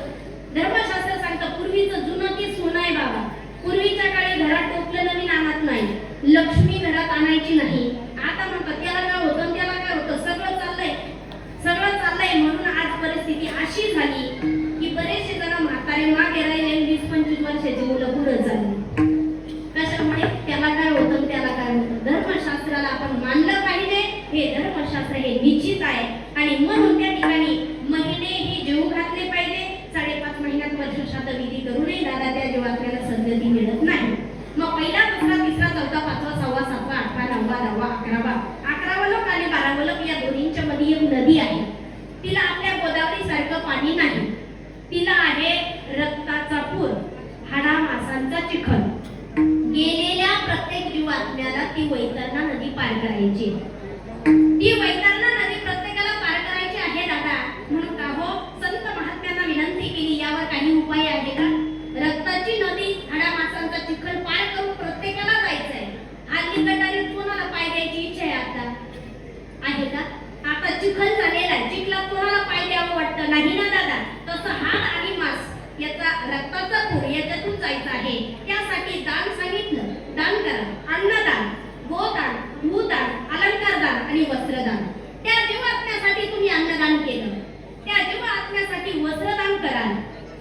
A: धर्मशास्त्र सांगतं पूर्वीचं जुनं ते सोनं आहे बाबा. पूर्वीच्या काळी घरात टोपलं नवीन आणत नाही, लक्ष्मी घरात आणायची नाही. आता म्हणतात त्याला काय होतं, त्याला काय होतं. सगळं चाललंय. म्हणून आज परिस्थिती अशी झाली की बरेचसे जण म्हातारे मागे राहिले, 20-25 वर्षाची मुलं पुढे झाली. कशामुळे? त्याला काय होतं, त्याला काय होतं. धर्मशास्त्राला आपण मानलं पाहिजे. हे धर्मशास्त्र हे निश्चित आहे. आणि म्हणून त्या ठिकाणी महिने हे जेवू घातले पाहिजे. 5.5 महिन्यात वर्ष श्राद्ध विधी करू नये दादा. त्या जीवात्म्याला सद्गती मिळत नाही. मग पहिला, दुसरा, तिसरा, चौथा, 5वा, 6वा, 7वा, 8वा, 9वा, 10वा, 11वा, 11वा लोक आणि 12वा लोक या दोन्हींच्या मध्ये एक नदी आहे. तिला आपल्या गोदावरी सारखं पाणी नाही. तिला आहे रक्ताचा पूर, हाडा मासांचा चिखल. गेलेल्या प्रत्येक जीवात्म्याला ती वैतरणा नदी पार करायची. ती वैतरणा नदी प्रत्येकाला पार करायची आहे दादा. म्हणून का हो, संत महात्म्यांना विनंती केली, यावर काही उपाय आहे का. रक्ताची नदी, हाडा मासांचा चिखल पार करून प्रत्येकाला जायचंय. हल्ली गटारीत कोणाला पाय द्यायची इच्छा आहे आता, आहे का. आता चिखल झालेला आहे, चिखलात कोणाला पाय द्यावं वाटतं नाही ना दादा. तसं हाड आणि मांस याचा रक्ताचा पूर याच्यातून जायचं आहे. त्यासाठी दान सांगितलं. दान करा. अन्नदान, गोदान, भूदान, अलंकारदान आणि वस्त्रदान. त्या जीवात्म्यासाठी तुम्ही अन्नदान केलं, त्या जीवात्म्यासाठी वस्त्रदान कराल,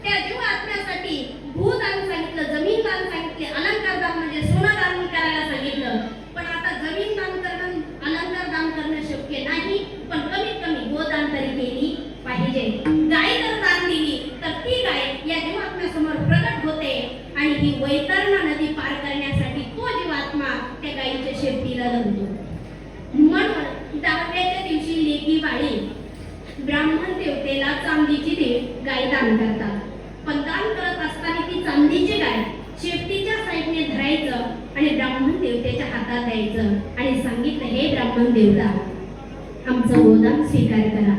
A: त्या जीवात्म्यासाठी भूदान सांगितलं, जमीन दान सांगितले, अलंकार दान म्हणजे सोनं दान करायला सांगितलं. पण आता जमीन दान करणं, अलंकार दान करणं शक्य नाही. पण कमीत कमी गोदान तरी केली पाहिजे. गाय जर दान दिली तर ती गाय या जीवात्म्यासमोर प्रकट होते आणि ही वैतरणा नदी पार शेपटीला धरतो. म्हणून दहाव्याच्या दिवशी लेकी बाळी ब्राह्मण देवतेला चांदीची गाय दान करतात. पण दान करत असताना ती चांदीची गाय शेपटीच्या साईडने धरायचं आणि ब्राह्मण देवतेच्या हातात द्यायचं आणि सांगितलं, हे ब्राह्मण देवता, आमचं गोदान स्वीकार करा.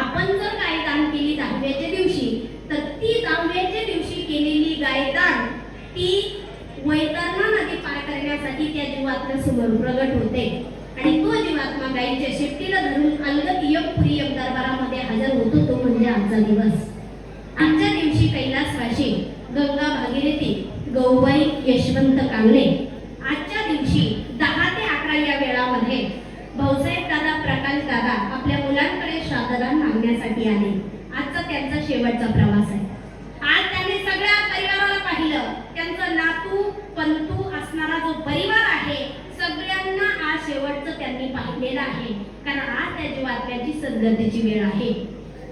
A: आपण जर गाय दान केली दहाव्याच्या दिवशी, तर ती दहाव्याच्या दिवशी केलेली गाय दान ती वैतरणा नदी पार करण्यासाठी त्या जीवात्म्या समोर प्रगट होते आणि तो जीवात्मा गायीच्या शेपटीला धरून अलगद यमपुरी यम दरबारामध्ये हजर होतो. तो म्हणजे आजचा दिवस. आजच्या दिवशी कैलासवासी गंगा भागीरथी गौबाई यशवंत कांगणे आजच्या दिवशी 10 ते 11 या वेळामध्ये भाऊसाहेब दादा, प्रकाश दादा आपल्या मुलांकडे श्राद्धदान मागण्यासाठी आले. आजचा त्यांचा शेवटचा प्रवास आहे. आज त्यांनी सगळ्या परिवाराला पाहिलं. त्यांचं नातू पंतू असणारा जो परिवार आहे, सगळ्यांना आज शेवटचं त्यांनी पाहिलेलं आहे. कारण आज त्या जीवात्म्याची सद्गतीची वेळ आहे.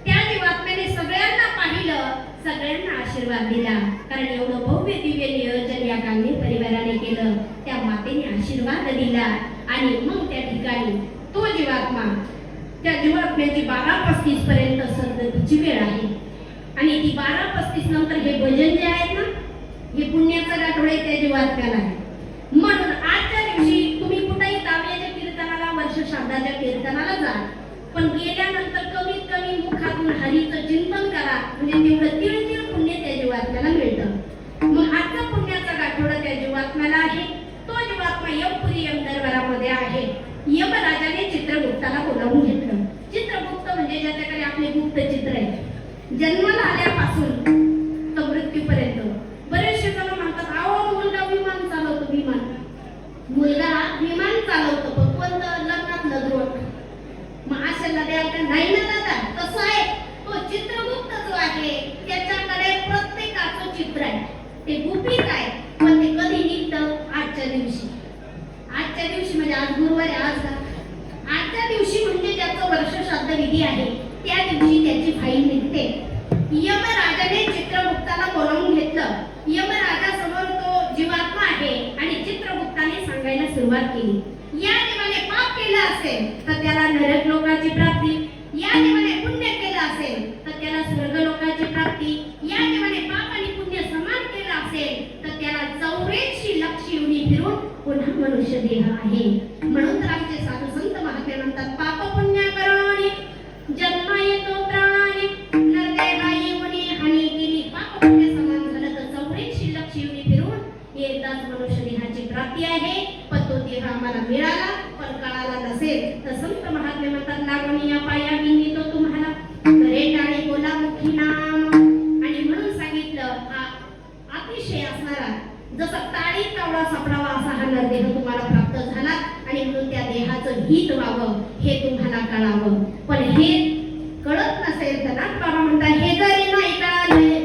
A: त्या जीवात्म्याने सगळ्यांना पाहिलं, सगळ्यांना आशीर्वाद दिला. कारण एवढं भव्य दिव्य नियोजन या गांधी परिवाराने केलं. त्या मातेने आशीर्वाद दिला आणि मग त्या ठिकाणी तो जीवात्मा, त्या जीवात्म्याची 12:35 पर्यंत सद्गतीची वेळ आहे. आणि ती 12:35 नंतर हे भजन जे आहेत ना, हे पुण्याचा गाठोडे त्या जीवात्म्याला आहे. म्हणून आजच्या दिवशी तुम्ही कुठेही दहाव्याच्या कीर्तनाला, वर्ष श्राद्धाच्या कीर्तनाला जा, पण गेल्यानंतर कमीत कमी मुखातून हरीचं चिंतन करा. म्हणजे तेवढं तिळ पुण्य त्या जीवात्म्याला मिळतं. मग आजचा पुण्याचा गाठोडा त्या जीवात्म्याला आहे. तो जीवात्मा यमपुरी यम दरबारामध्ये आहे. यमराजाने चित्रगुप्ताला बोलावून घेतलं. चित्रगुप्त म्हणजे ज्याच्याकडे आपले गुप्त चित्र आहे, जन्माला आल्यापासून तर मृत्यूपर्यंत. बरेचसे जण म्हणतात, अहो मुलगा विमान चालवतो, मुलगा विमान चालवतो, पण कोणतं लग्नातलं द्रोट. मग अशाला द्यायला नाही ना दादा. तसं आहे, तो चित्रगुप्त जो आहे त्याच्याकडे प्रत्येकाचं चित्र आहे. ते गुपित आहे, पण ते कधी निघतं? आजच्या दिवशी. आजच्या दिवशी म्हणजे आज गुरुवार आहे. आजच्या दिवशी म्हणजे ज्याचं वर्ष श्राद्ध विधी आहे, त्या दिवशी त्याची फाईल निघते. यमराजाने चित्रगुप्ताला बोलावून घेतलं. यमराजासमोर तो जीवात्मा आहे आणि चित्रगुप्ताने सांगायला सुरुवात केली. या जीवाने पाप केलं असेल तर त्याला नरक लोकाची प्राप्ती, या जीवाने पुण्य केलं असेल तर त्याला स्वर्ग लोकाची प्राप्ती, या जीवाने पाप आणि पुण्य समान केलं असेल तर त्याला 84 लक्ष योनी फिरून पुन्हा मनुष्य देह आहे. म्हणून तर आमचे साधू संत महात्मे म्हणतात, पाप पुण्य करोनी जन्म येतो प्राणी, नरदेहा येऊनी हानी केली. पाप पुण्य समान झालं तर 84 लक्ष योनी फिरून एकदाच मनुष्य देहाची प्राप्ती आहे. पण तो देह आम्हाला मिळाला, पण कळाला नसेल तर संत महात्मे म्हणतात, लागून या पाया बिंदी तो तुम्हाला करे टाळे बोला मुखी नाम. आणि म्हणून सांगितलं, हा अतिशय असणारा जसा टाळी कावळा सापडावा असा हा नरदेह तुम्हाला प्राप्त झाला. आणि म्हणून त्या देहाचं हित व्हावं हे तुम्हाला कळावं. पण हे कळत नसेल तर नाथ बाबा म्हणतात, हे जरी नाही कळाले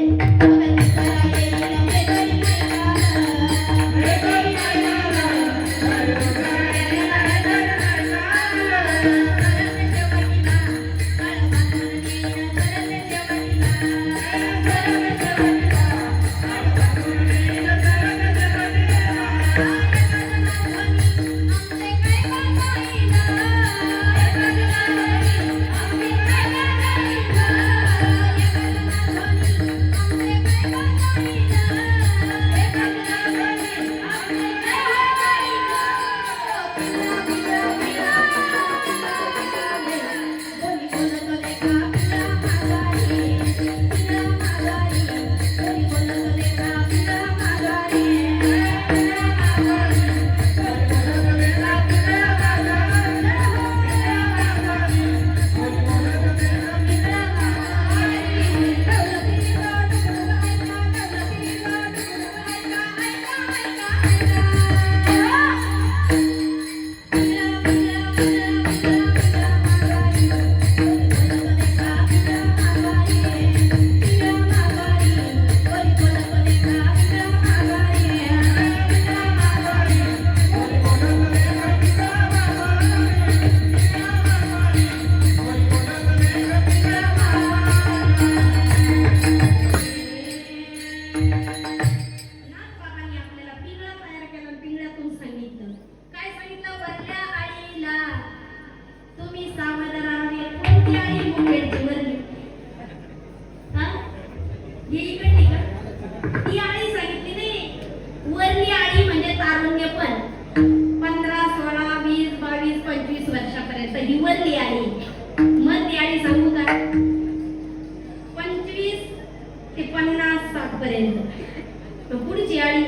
A: तुमची आळी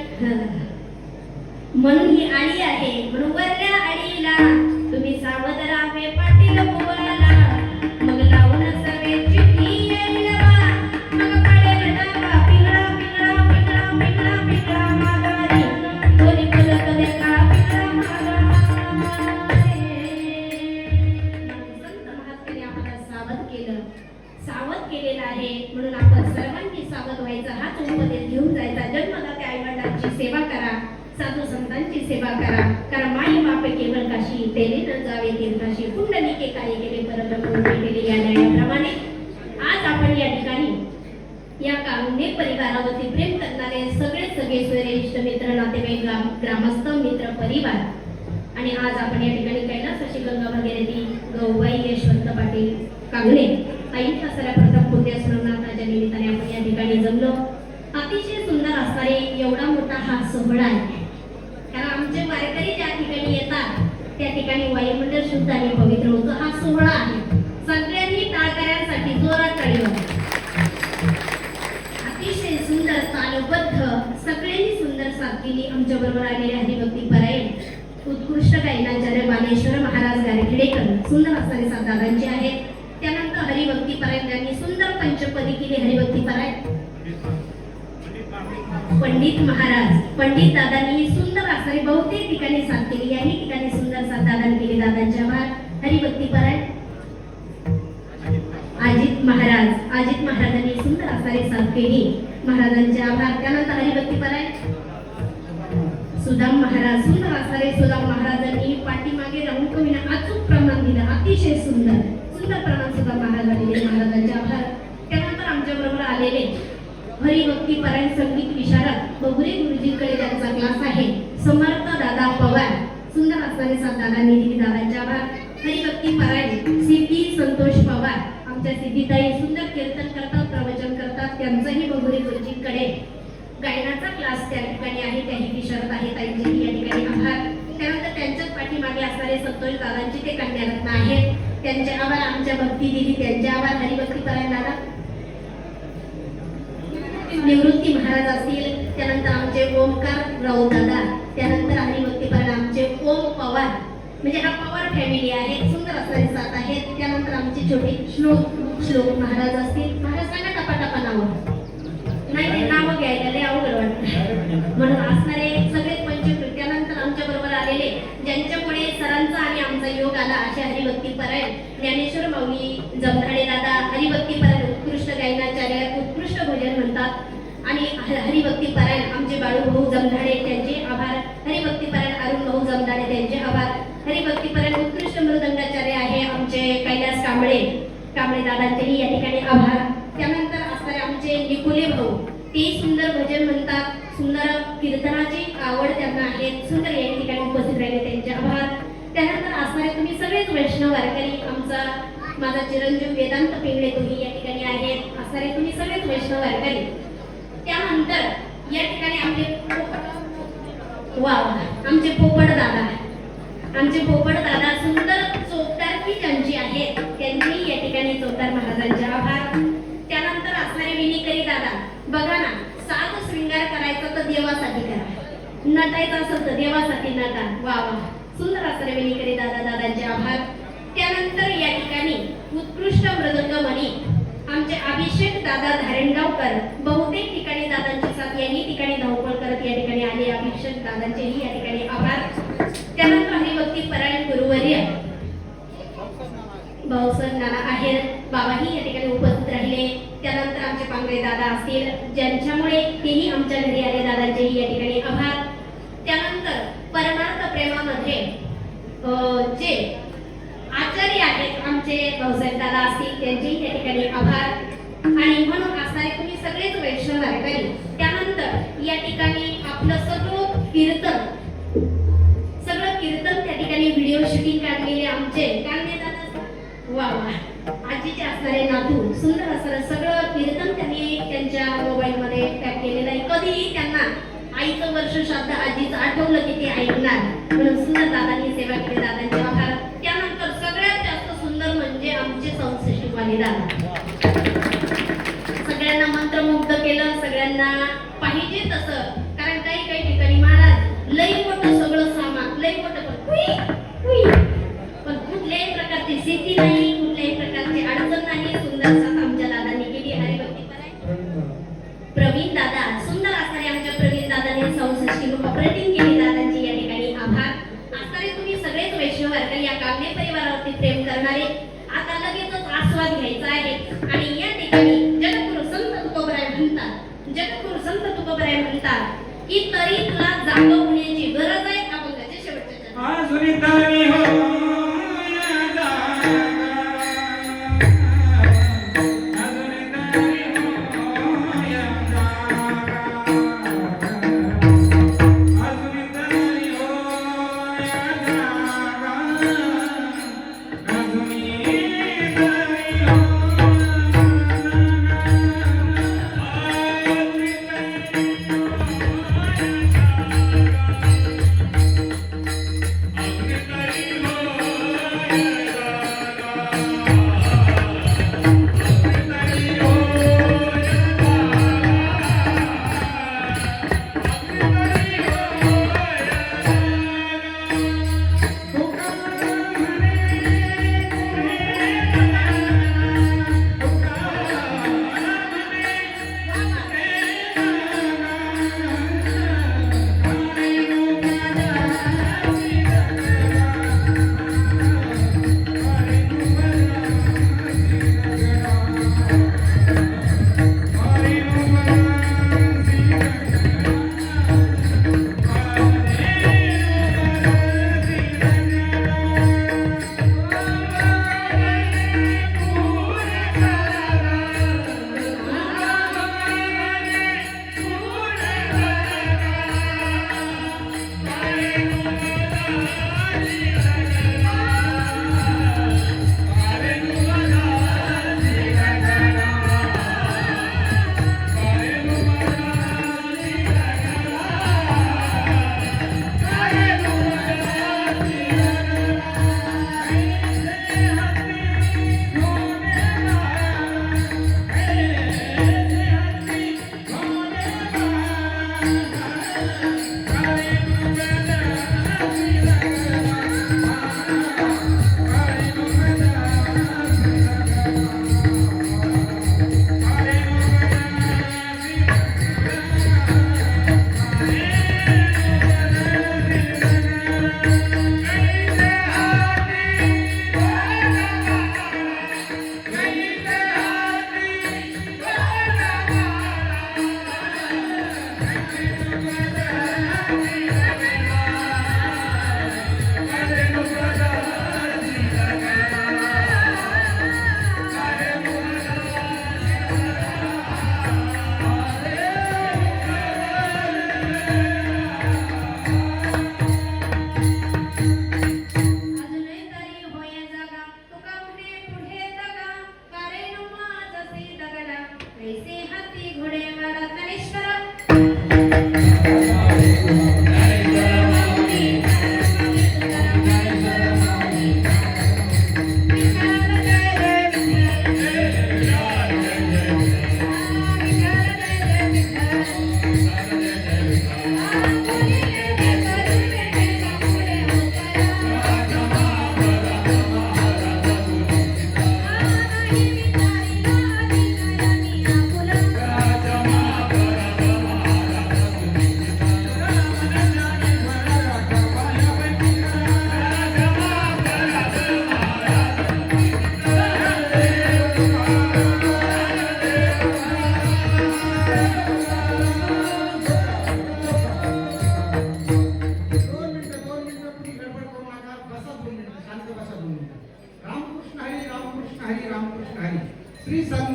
A: म्हणून ही आळी आहे, म्हणून वरल्या आळीला तुम्ही सावध राहावे पाटील बुवाला. मग लावून सर्वे चिठ्ठी येईल बा, मग पडेल डाबा पिंगळा पिंगळा पिंगळा पिंगळा पिंगळा माघारी, कोणी बोलत देखा पिंगळा माघारी. संत महात्म्याने आम्हाला सावध केलेलं आहे, म्हणून आपण सर्वांनी सावध व्हायचं, हाच उपदेश घेऊन जायचा. जन्मदात्या आईवडिलांची सेवा करा, साधू संतांची सेवा करा, कारण माई बाप केवळ काशी, तेने न जावे तीर्थाशी, पुंडलिके काय केले परब्रह्म केले. या न्यायाप्रमाणे आज आपण या ठिकाणी या कारुण्य परिवारावरती प्रेम करणारे सगळे श्रेष्ठ मित्र, नातेवाईक, ग्रामस्थ, मित्र, परिवार, आणि आज आपण या ठिकाणी कैलासाची गंगा भगीरथी गौबाई यशवंत पाटील कांगणे आईंच्या सर्वप्रथम पुण्यस्मरणाच्या निमित्ताने आपण या ठिकाणी जमलो. अतिशय सुंदर असणारे एवढा मोठा हा सोहळा आहे, कारण आमचे वारकरी ज्या ठिकाणी येतात त्या ठिकाणी वायुमंडळ शुद्ध आणि पवित्र होतं. हा सोहळा आहे, सगळ्यांनी टाळकऱ्यांसाठी जोरात टाळी वाजवा. अतिशय सुंदर तालबद्ध सगळ्यांनी सुंदर साथ केली. आमच्या बरोबर आलेले हरिभक्ती परायण उत्कृष्ट गायनाचार्य बालेश्वर महाराज गारखेडेकर सुंदर असणारे साथ दादांचे आहेत. त्यानंतर हरिभक्ती परायण त्यांनी सुंदर पंचपदी केली. हरिभक्ती परायण पंडित दादांनी सुंदर असणारी बहुतेक ठिकाणी साथ केली. याही ठिकाणी सुंदर साथ दादांनी केली. दादांच्या आभार. हरिभक्ती परायण अजित महाराजांनी सुंदर असणारी साथ केली. महाराजांचे आभार. त्यानंतर हरिभक्ती परायण सुदाम महाराज सुंदर असणारे सुदाम महाराजांनी पाठीमागे राहून कवीना अचूक प्रमाण दिलं. अतिशय सुंदर प्रमाण सुदाम महाराजांनी दिले. महाराजांचे आभार. त्यानंतर आमच्या बरोबर आलेले हरिभक्ती परायण संगीत विशारद बगुरे गुरुजींकडे त्यांचा क्लास आहे समर्थ दादा पवार सुंदर असणारे साथ दादांनी दिली. दादांचे आभार. हरिभक्ती परायण सिद्धी संतोष पवार आमच्या सिद्धीताई सुंदर कीर्तन करतात, प्रवचन करतात. त्यांचाही बगुरे गुरुजींकडे गायनाचा क्लास त्या ठिकाणी आहे. त्याही विशारद आहेत. ताईंचे या ठिकाणी आभार. त्यानंतर त्यांच्याच पाठीमागे असणारे संतोष दादांचे ते कन्यारत्न आहेत. त्यांचे आभार. आमच्या भक्ती दिली त्यांचे आभार. हरिभक्ती परायण दादा निवृत्ती महाराज असतील. त्यानंतर आमचे ओमकार राऊत दादा. त्यानंतर हरिभक्ती परायण आमचे ओम पवार, म्हणजे हा पवार फॅमिली आहे. सुंदर असणारे साथ आहेत. त्यानंतर आमचे छोटे श्लोक महाराज असतील. महाराज सांगा टपाटपा नावं. नाही नावं घ्यायला लय अवघड वाटतं, म्हणून असणारे सगळे पंचकृत. त्यानंतर आमच्या बरोबर आलेले ज्यांच्यामुळे सरांचा आणि आमचा योग आला असे हरिभक्ती परायण ज्ञानेश्वर माऊली जमधाडे दादा. हरिभक्ती परायण उत्कृष्ट गायनाचार्य, उत्कृष्ट भजन म्हणतात. आणि हरिभक्ती परायण आमचे बाळू भाऊ जमधाडे त्यांचे आभार. हरिभक्ती परायण अरुण भाऊ जमधाडे त्यांचे आभार. हरिभक्ती परायण उत्कृष्ट मृदंगाचार्य आहे आमचे कैलास कांबळे दादांचेही या ठिकाणी आभार. त्यानंतर असणारे आमचे निकुले भाऊ, ते सुंदर भजन म्हणतात, सुंदर कीर्तनाची आवड त्यांना आहे, सुंदर या ठिकाणी उपस्थित राहिले त्यांचे आभार. त्यानंतर असणारे तुम्ही सगळेच वैष्णव वारकरी, आमचा माझा चिरंजीव वेदांत पिंगळे तोही या ठिकाणी आहेत. असणारे तुम्ही सगळेच वैष्णव वारकरी. त्यानंतर या ठिकाणी आमचे पोपट दादा सुंदर चोपदार की ज्यांची आहेत त्यांची या ठिकाणी चोपदार महाराजांचे आभार. त्यानंतर असणारे विनिकरी दादा. बघा ना, साज शृंगार करायचा तर देवासाठी करा, नटायचं असेल तर देवासाठी नटा. वा सुंदर असणारे विनिकरी दादांचे आभार. त्यानंतर या ठिकाणी उत्कृष्ट मृदंगमणी आमचे अभिषेक दादा धारणगावकर, बहुतेक ठिकाणी दादांची साथ यांनी ठिकाणी धावपळ करत या ठिकाणी आले. अभिषेक दादांचेही या ठिकाणी आभार. त्यानंतर हरिभक्ती परायण गुरुवर्य भाऊसर नाना आहेर बाबाही या ठिकाणी उपस्थित राहिले. त्यानंतर आमचे पांगरे दादा असतील ज्यांच्यामुळे तेही आमच्या घरी आले. दादांचेही या ठिकाणी आभार. त्यानंतर परमार्थ प्रेमामध्ये जे आचार्य आहेत आमचे भाऊसाहेब दादा असतील त्यांचेही या ठिकाणी आभार. आणि म्हणून असणारे तुम्ही सगळेच वैष्णव वारकरी. त्यानंतर या ठिकाणी आपलं सगळं कीर्तन त्या ठिकाणी व्हिडिओ शूटिंग काढलेले आमचे कांदे दादा. वा आजीचे असणारे नातू सुंदर असणारं सगळं कीर्तन त्यांनी त्यांच्या मोबाईल मध्ये टॅग केलेलं आहे. कधीही त्यांना आईचं वर्ष श्राद्ध आजीचं आठवलं की ते ऐकणार, म्हणून सुंदर दादांनी सेवा केली. दादांचे आभार. त्यानंतर सगळ्यात जास्त सुंदर म्हणजे आमचे संस्थेशिकवाले दादा. सगळ्यांना मंत्रमुग्ध केलं, सगळ्यांना पाहिजे तसं, कारण लई मोठं सगळं सामान, लई मोठं पण हुई, हुई. पण कुठल्याही प्रकारची स्थिती नाही, कुठल्याही प्रकारची अडचण नाही. सुंदर साथ आमच्या दादांनी केली. हरिभक्ती कराय प्रवीण दादा, सुंदर असणारे आमच्या प्रवीण दादांनी साऊंड ऑपरेटिंग केली. दादांची या ठिकाणी आभार. असणारे तुम्ही सगळेच वैष्णव वर्ग या कागणे परिवारावरती प्रेम करणारे. आता लगेचच आस्वाद घ्यायचा आहे आणि या ठिकाणी जगद्गुरु संत तुकोबराय म्हणतात, जगद्गुरु संत तुकोबराय म्हणतात की तरी तुला जाग होण्याची गरज आहे. अभंगाचे शेवटचे चरण.
B: आजुनी तरी हो या जागा, आजुनी तरी हो या जागा, आजुनी तरी हो या जागा, आजुनी तरी हो
D: शांत बसा 2 मिनिटं. रामकृष्ण हरी, रामकृष्ण हरी, रामकृष्ण हरी. श्री संत